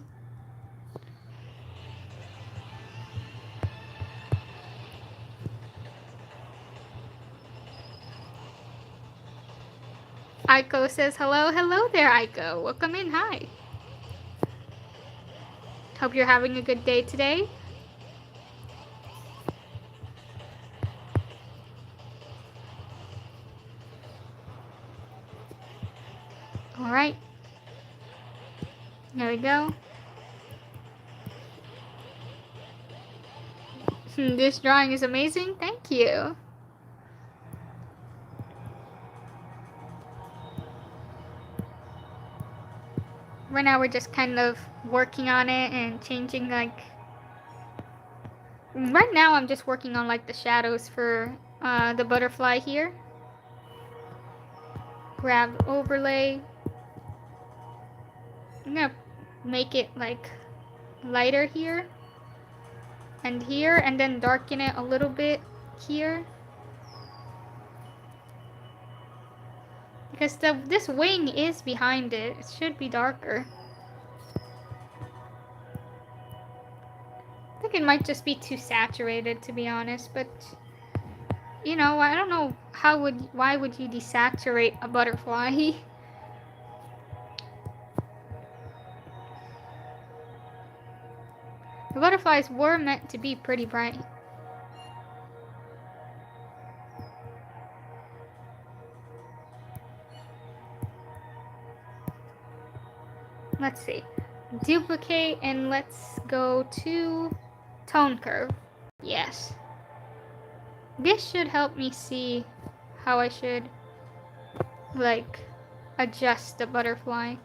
Aiko says hello. Hello there, Aiko. Welcome in. Hi. Hope you're having a good day today. Alright. There we go. This drawing is amazing. Thank you. Right now we're just kind of working on it and changing, like... Right now I'm just working on like the shadows for the butterfly here. Grab overlay. I'm gonna make it like lighter here and here, and then darken it a little bit here. Because this wing is behind it. It should be darker. I think it might just be too saturated, to be honest, but you know, I don't know why would you desaturate a butterfly? The butterflies were meant to be pretty bright. Let's see. Duplicate, and let's go to tone curve. Yes. This should help me see how I should, like, adjust the butterfly.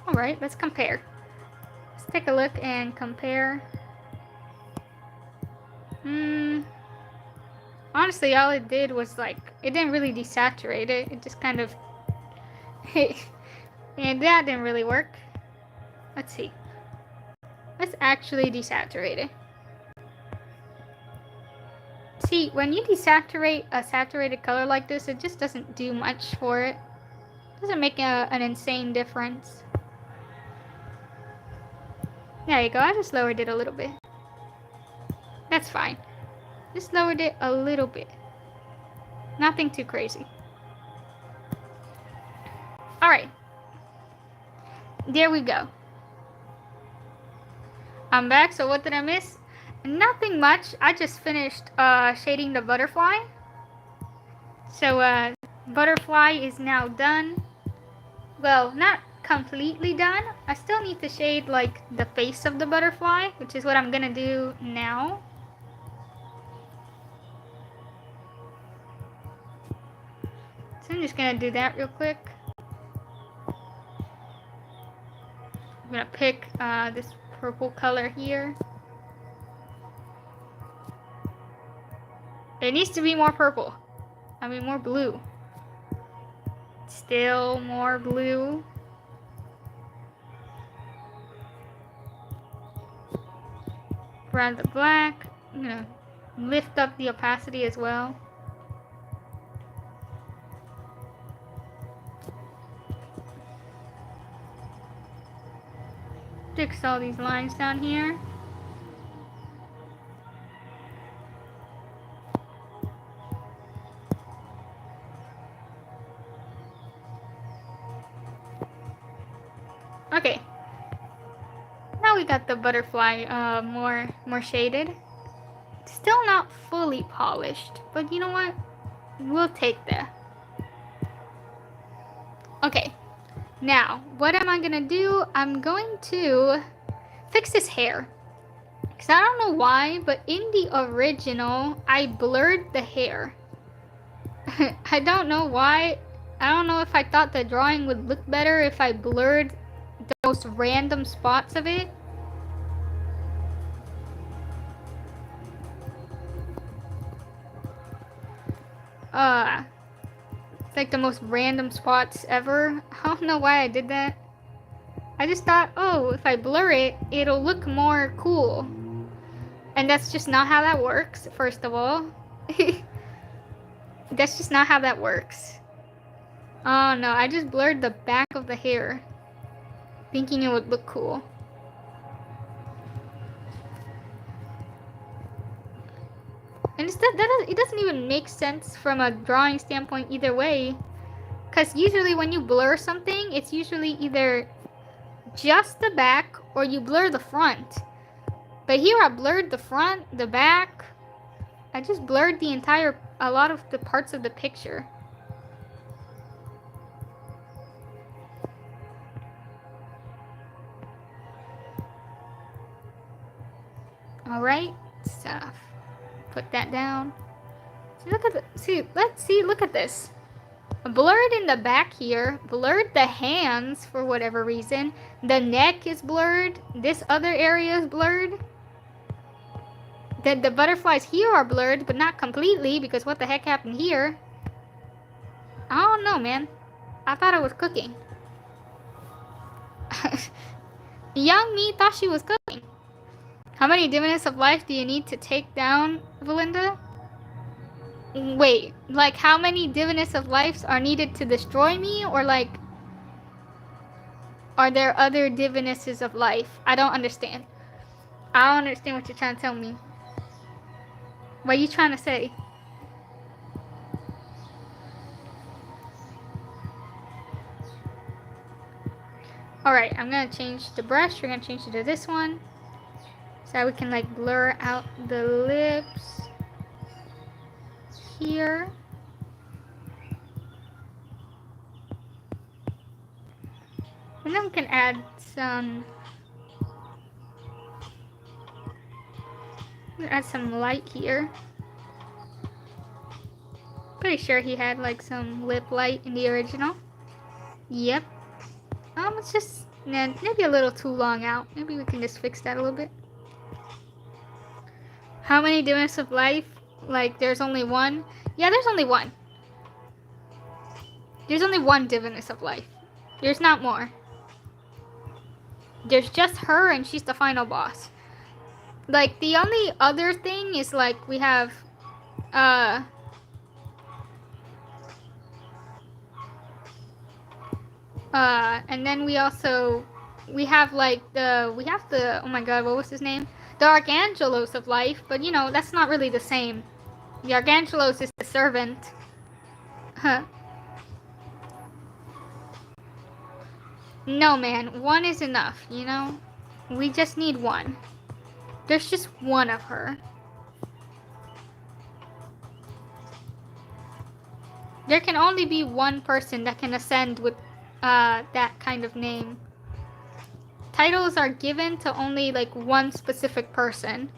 Alright, let's compare. Let's take a look and compare. Honestly, all it did was, like, it didn't really desaturate it. It just kind of... and that didn't really work. Let's see. Let's actually desaturate it. See, when you desaturate a saturated color like this, it just doesn't do much for it. It doesn't make an insane difference. There you go, I just lowered it a little bit. That's fine. Just lowered it a little bit. Nothing too crazy. Alright. There we go. I'm back, so what did I miss? Nothing much. I just finished shading the butterfly. So butterfly is now done. Well, not completely done. I still need to shade like the face of the butterfly, which is what I'm gonna do now. So I'm just gonna do that real quick. I'm gonna pick this purple color here. It needs to be more purple. I mean more blue. Still more blue. Grab the black. I'm gonna lift up the opacity as well. Fix all these lines down here. Okay. Now we got the butterfly more shaded. Still not fully polished, but you know what? We'll take that. Okay. Now, what am I gonna do? I'm going to fix this hair. Because I don't know why, but in the original, I blurred the hair. I don't know why. I don't know if I thought the drawing would look better if I blurred the most random spots of it. It's like the most random spots ever. I don't know why I did that. I just thought, oh, if I blur it, it'll look more cool. And that's just not how that works, first of all. That's just not how that works. Oh no, I just blurred the back of the hair, thinking it would look cool. And it doesn't even make sense from a drawing standpoint either way. Because usually when you blur something, it's usually either just the back or you blur the front. But here I blurred the front, the back. I just blurred a lot of the parts of the picture. Alright, so put that down. Look at this. Blurred in the back here, blurred the hands for whatever reason. The neck is blurred. This other area is blurred. The butterflies here are blurred, but not completely, because what the heck happened here? I don't know, man. I thought I was cooking. Young me thought she was cooking. How many diviners of life do you need to take down, Valinda? Wait, like how many diviners of lives are needed to destroy me? Or like, are there other divinesses of life? I don't understand. I don't understand what you're trying to tell me. What are you trying to say? Alright, I'm gonna change the brush. We're gonna change it to this one. So that we can like blur out the lips here. And then we can add some light here. Pretty sure he had like some lip light in the original. Yep. It's just maybe a little too long out. Maybe we can just fix that a little bit. How many dimensions of life? Like there's only one? Yeah, there's only one. There's only one diviness of life. There's not more. There's just her, and she's the final boss. Like the only other thing is like we have and then we have the oh my god, what was his name? The Archangelos of life, but you know, that's not really the same. The Archangelos is the servant. Huh. No, man, one is enough, you know? We just need one. There's just one of her. There can only be one person that can ascend with that kind of name. Titles are given to only like one specific person,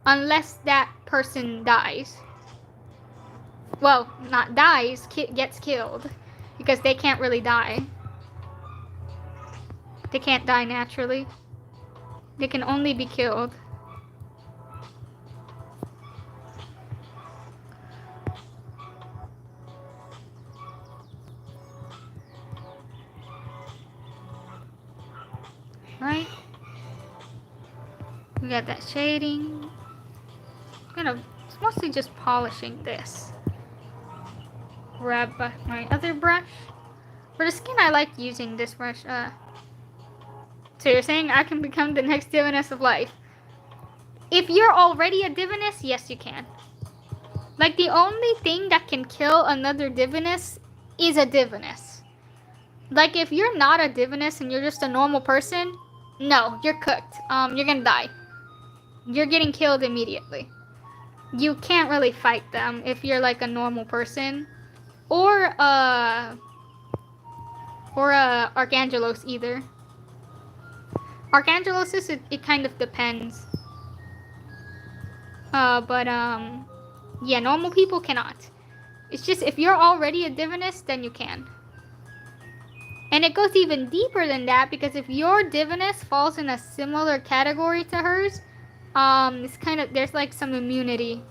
unless that person dies. Well, not dies, gets killed, because they can't really die. They can't die naturally. They can only be killed. Right? We got that shading. It's mostly just polishing this. Grab my other brush. For the skin, I like using this brush. So you're saying I can become the next diviness of life? If you're already a diviness, yes you can. Like the only thing that can kill another diviness is a diviness. Like if you're not a diviness and you're just a normal person, no, you're cooked. You're gonna die. You're getting killed immediately. You can't really fight them if you're like a normal person. Or Archangelos either. Archangelos is, it kind of depends. Yeah, normal people cannot. It's just if you're already a diviness, then you can. And it goes even deeper than that, because if your diviness falls in a similar category to hers, it's kind of, there's like some immunity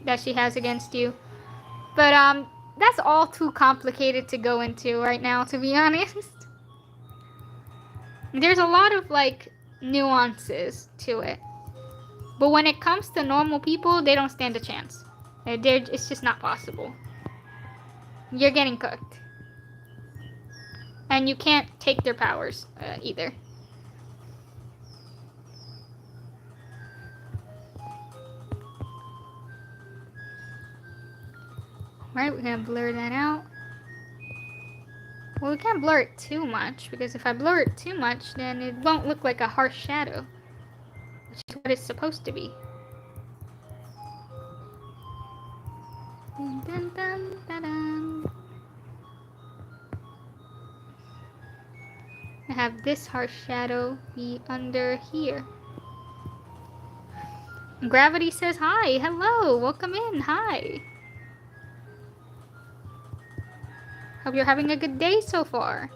that she has against you. But that's all too complicated to go into right now, to be honest. There's a lot of like nuances to it. But when it comes to normal people, they don't stand a chance. It's just not possible. You're getting cooked. And you can't take their powers either. Right, we're gonna blur that out. Well, we can't blur it too much, because if I blur it too much, then it won't look like a harsh shadow, which is what it's supposed to be. Dun, dun, dun, dun, dun. I have this harsh shadow be under here. Gravity says hi. Hello. Welcome in. Hi. Hope you're having a good day so far.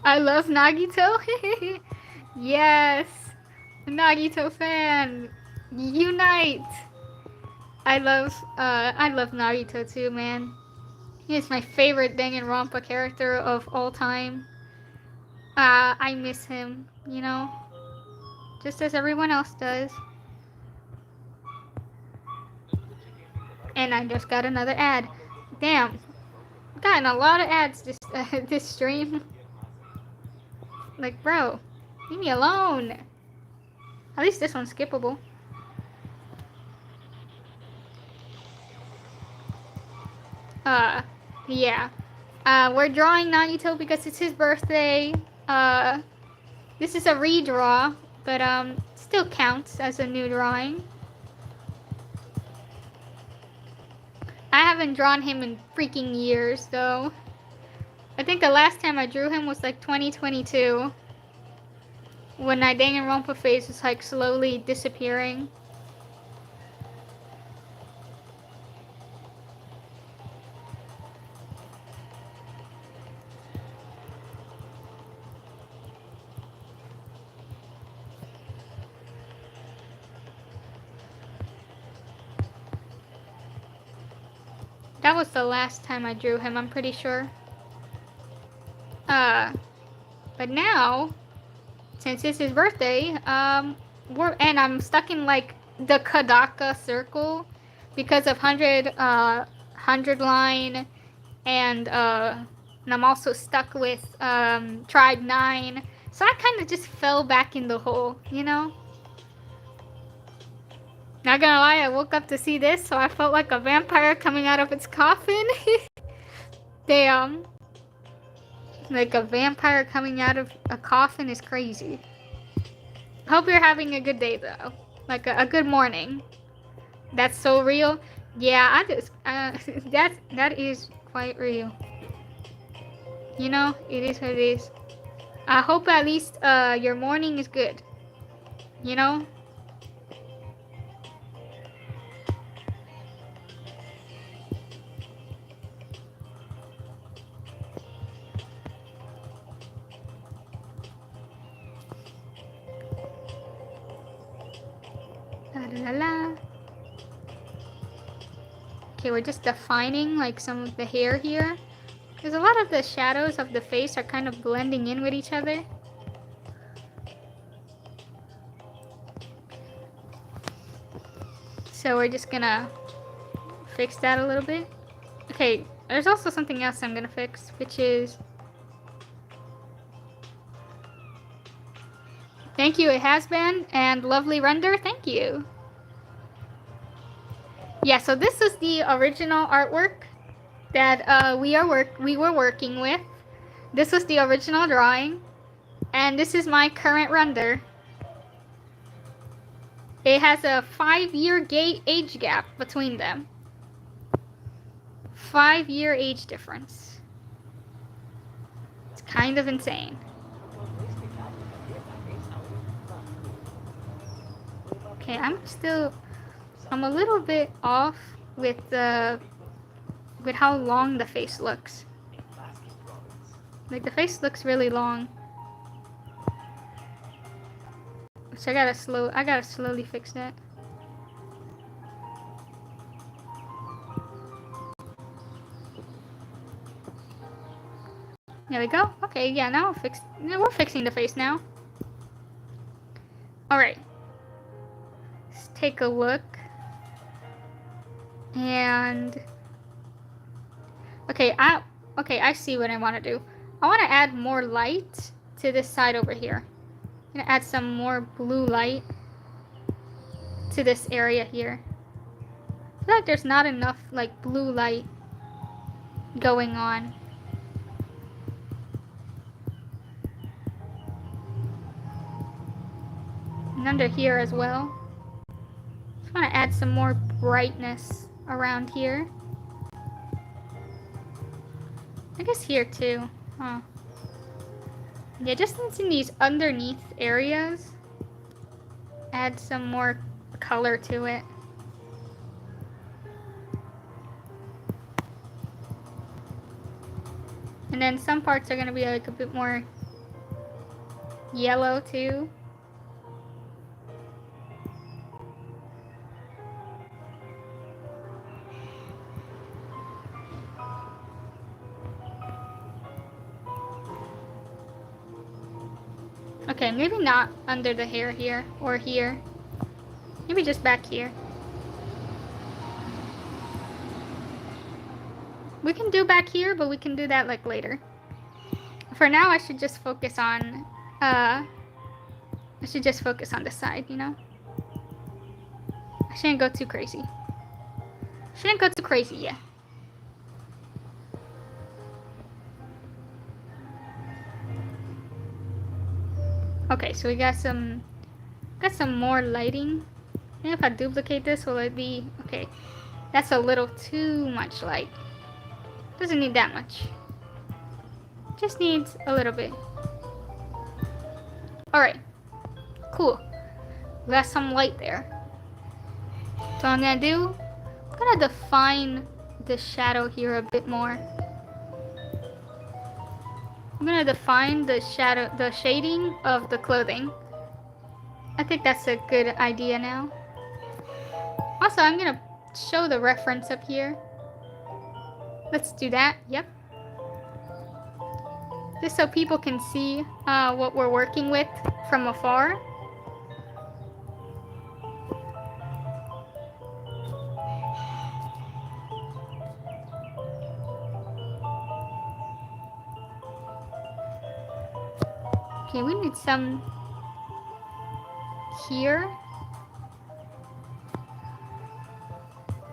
I love Nagito. Yes. Nagito fan. Unite. I love Nagito too, man. He is my favorite Danganronpa character of all time. I miss him, you know, just as everyone else does. And I just got another ad. Damn, I've gotten a lot of ads this stream. Like, bro, leave me alone. At least this one's skippable. Yeah. We're drawing Nagito because it's his birthday. This is a redraw, but still counts as a new drawing. I haven't drawn him in freaking years, though. I think the last time I drew him was like 2022. When my Danganronpa phase was like slowly disappearing. That was the last time I drew him, I'm pretty sure. But now, since it's his birthday, and I'm stuck in like the Kadaka circle because of 100 line, and I'm also stuck with Tribe 9. So I kind of just fell back in the hole, you know? Not gonna lie, I woke up to see this, so I felt like a vampire coming out of its coffin. Damn. Like a vampire coming out of a coffin is crazy. Hope you're having a good day, though. Like a good morning. That's so real. Yeah, I just, that is quite real. You know, it is what it is. I hope at least your morning is good. You know? La la la. Okay, we're just defining like some of the hair here. Because a lot of the shadows of the face are kind of blending in with each other. So we're just gonna fix that a little bit. Okay, there's also something else I'm gonna fix, which is... Thank you, it has been, and lovely render, thank you. Yeah, so this is the original artwork that we were working with. This was the original drawing, and this is my current render. It has a 5-year age gap between them. 5-year age difference. It's kind of insane. Okay, I'm a little bit off with how long the face looks. Like the face looks really long. So I gotta slowly fix that. There we go. Okay, yeah, now we're fixing the face now. Alright. Let's take a look. And Okay, I see what I want to do. I want to add more light to this side over here. I'm gonna add some more blue light to this area here. I feel like there's not enough like blue light going on. And under here as well. Just want to add some more brightness around here. I guess here too. Huh. Yeah, just in these underneath areas, add some more color to it. And then some parts are going to be like a bit more yellow too. Okay, maybe not under the hair here or here. Maybe just back here. We can do back here, but we can do that like later. For now, I should just focus on the side, you know? I shouldn't go too crazy. Shouldn't go too crazy, yeah. Okay, so we got some more lighting. And if I duplicate this, will it be okay? That's a little too much light. Doesn't need that much. Just needs a little bit. Alright. Cool. We got some light there. So I'm gonna do, I'm gonna define the shadow here a bit more. I'm gonna define the shadow, the shading of the clothing. I think that's a good idea now. Also, I'm gonna show the reference up here. Let's do that. Yep. Just so people can see what we're working with from afar. Okay, we need some here.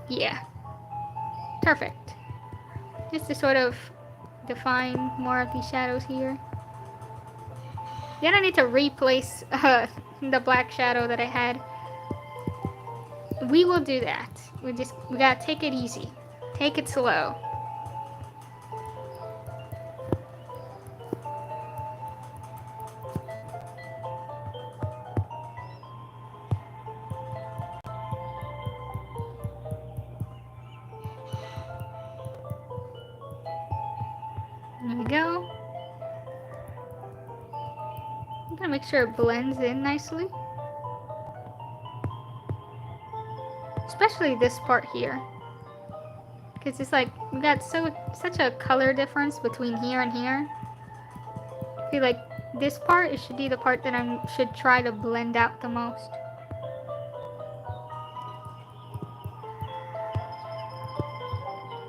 Yeah. Perfect. Just to sort of define more of these shadows here. Then I need to replace the black shadow that I had. We will do that. We gotta take it easy. Take it slow. There we go. I'm gonna make sure it blends in nicely. Especially this part here. Because it's like, we got such a color difference between here and here. I feel like this part, it should be the part that I should try to blend out the most.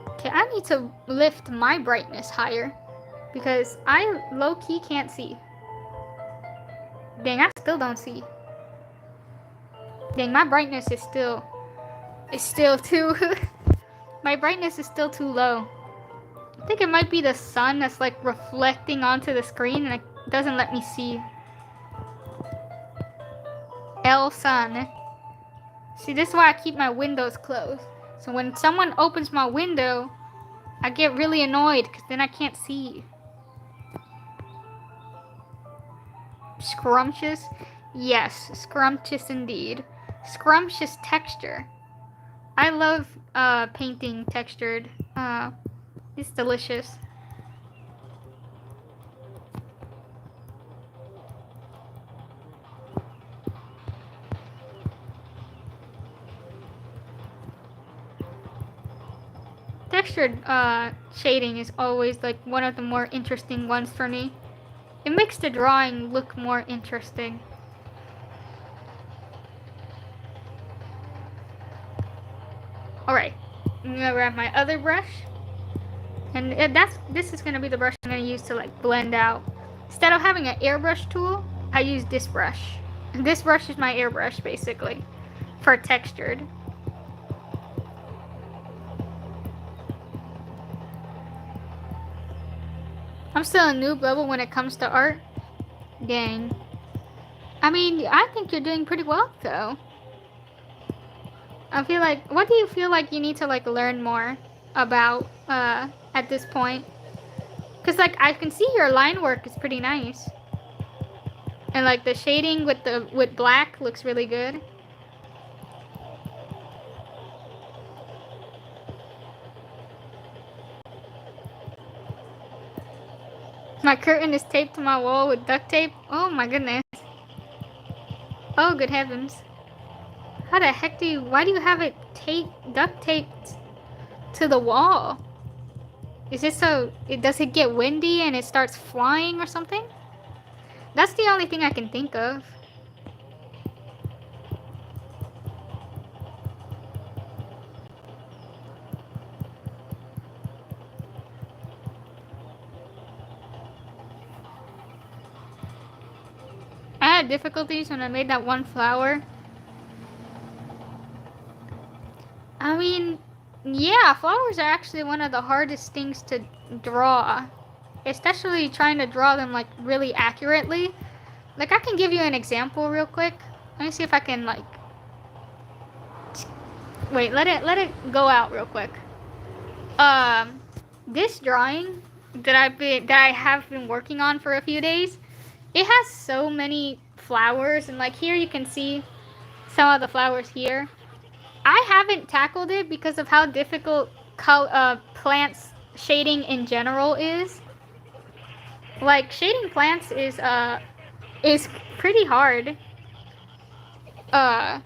Okay, I need to lift my brightness higher. Because I low-key can't see. Dang, I still don't see. Dang, my brightness is still too my brightness is still too low. I think it might be the sun that's like reflecting onto the screen and it doesn't let me see. Sun. See, this is why I keep my windows closed. So when someone opens my window, I get really annoyed because then I can't see. Scrumptious? Yes, scrumptious indeed. Scrumptious texture. I love painting textured. It's delicious. Textured shading is always like one of the more interesting ones for me. It makes the drawing look more interesting. Alright, I'm gonna grab my other brush. And this is gonna be the brush I'm gonna use to like blend out. Instead of having an airbrush tool, I use this brush. This brush is my airbrush basically for textured. I'm still a noob level when it comes to art. Dang. I mean, I think you're doing pretty well though. I feel like, what do you feel like you need to like learn more about at this point? Cause like I can see your line work is pretty nice, and like the shading with black looks really good. My curtain is taped to my wall with duct tape. Oh my goodness. Oh good heavens. How the heck why do you have it duct taped to the wall? Is it so, does it get windy and it starts flying or something? That's the only thing I can think of. I had difficulties when I made that one flower. I mean, yeah, flowers are actually one of the hardest things to draw. Especially trying to draw them like really accurately. Like I can give you an example real quick. Let me see if I can like wait, let it go out real quick. This drawing that I have been working on for a few days, it has so many flowers, and like here you can see some of the flowers here. I haven't tackled it because of how difficult plants shading in general is. Like shading plants is pretty hard. Let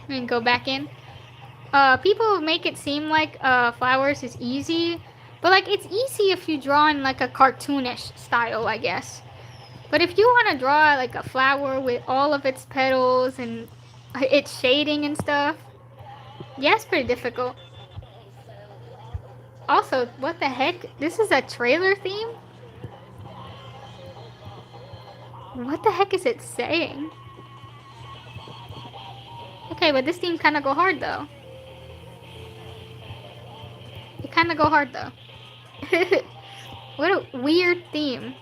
me go back in. People make it seem like flowers is easy, but like it's easy if you draw in like a cartoonish style, I guess. But if you want to draw like a flower with all of its petals and its shading and stuff, yeah, it's pretty difficult. Also, what the heck? This is a trailer theme? What the heck is it saying? Okay, but this theme kind of go hard though. It kind of go hard though. What a weird theme.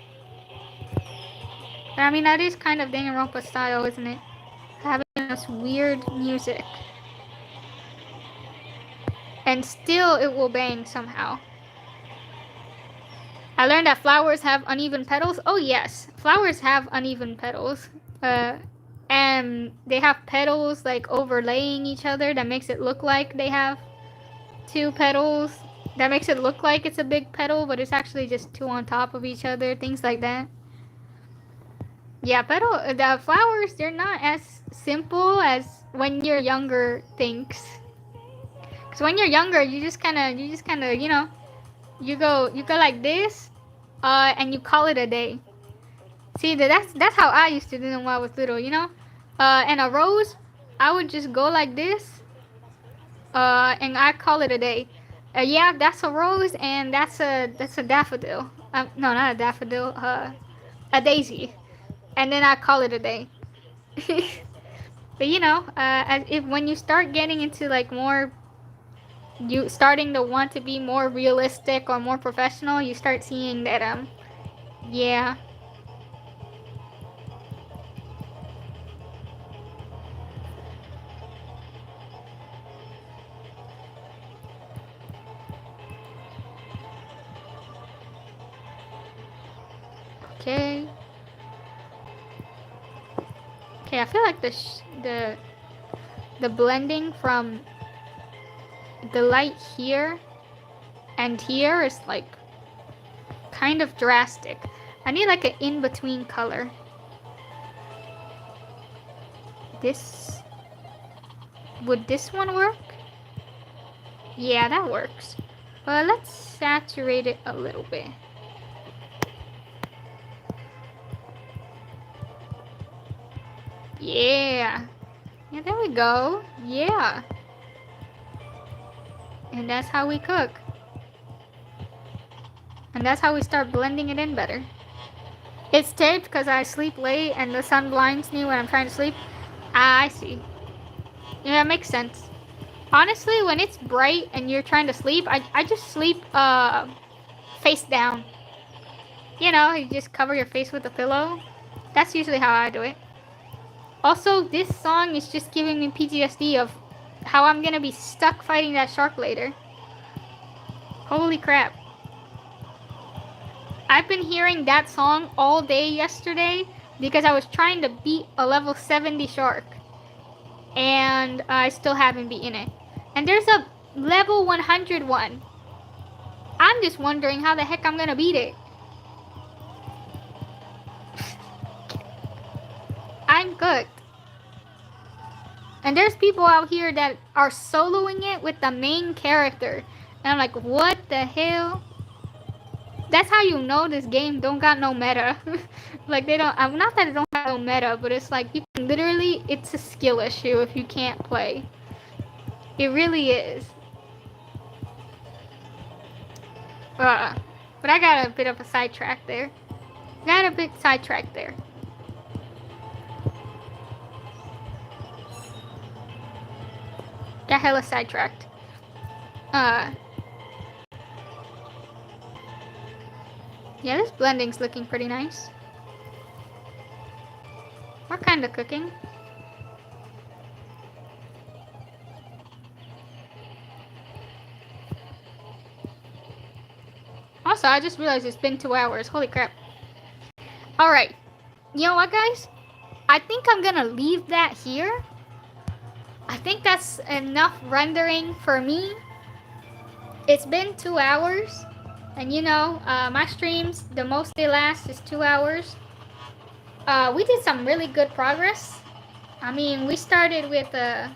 But I mean, that is kind of Danganronpa style, isn't it? Having this weird music. And still it will bang somehow. I learned that flowers have uneven petals. Oh yes, flowers have uneven petals. And they have petals like overlaying each other. That makes it look like they have two petals. That makes it look like it's a big petal, but it's actually just two on top of each other. Things like that. Yeah, the flowers, they're not as simple as when you're younger thinks. Cause when you're younger, you just kind of, you know, you go like this, and you call it a day. See, that's how I used to do them when I was little, you know. And a rose, I would just go like this, and I call it a day. Yeah, that's a rose, and that's a daffodil. No, not a daffodil. A daisy, and then I call it a day. But you know, when you start getting into like more, you starting to want to be more realistic or more professional, you start seeing that yeah. Okay. Okay, I feel like the blending from the light here and here is like kind of drastic. I need like an in-between color. Would this one work? Yeah, that works. But let's saturate it a little bit. Yeah. Yeah, there we go. Yeah. And that's how we cook. And that's how we start blending it in better. It's taped because I sleep late and the sun blinds me when I'm trying to sleep. Ah, I see. Yeah, it makes sense. Honestly, when it's bright and you're trying to sleep, I just sleep face down. You know, you just cover your face with a pillow. That's usually how I do it. Also, this song is just giving me PTSD of how I'm gonna be stuck fighting that shark later. Holy crap. I've been hearing that song all day yesterday because I was trying to beat a level 70 shark. And I still haven't beaten it. And there's a level 101. I'm just wondering how the heck I'm gonna beat it. I'm cooked. And there's people out here that are soloing it with the main character. And I'm like, what the hell? That's how you know this game don't got no meta. Like, they don't, not that it don't have no meta, but it's like, you can literally, it's a skill issue if you can't play. It really is. But I got a bit of a sidetrack there. Got a bit sidetracked there. Got hella sidetracked. Yeah, this blending's looking pretty nice. We're kind of cooking. Also, I just realized it's been 2 hours. Holy crap. Alright. You know what, guys? I think I'm gonna leave that here. I think that's enough rendering for me. It's been 2 hours. And you know, my streams, the most they last is 2 hours. We did some really good progress. I mean, we started with a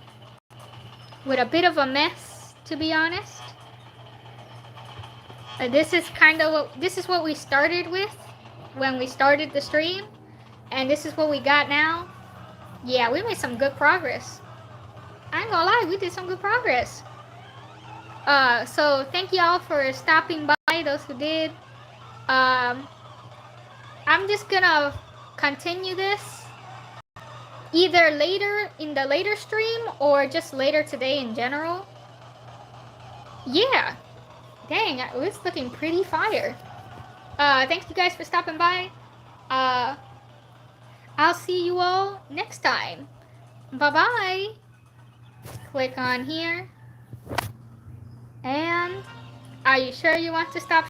bit of a mess, to be honest. This is what we started with when we started the stream, and this is what we got now. Yeah, we made some good progress. I ain't gonna lie, we did some good progress. So thank y'all for stopping by, those who did. I'm just gonna continue this either later in the later stream or just later today in general. Yeah. Dang, it's looking pretty fire. Thanks you guys for stopping by. I'll see you all next time. Bye-bye. Click on here. And are you sure you want to stop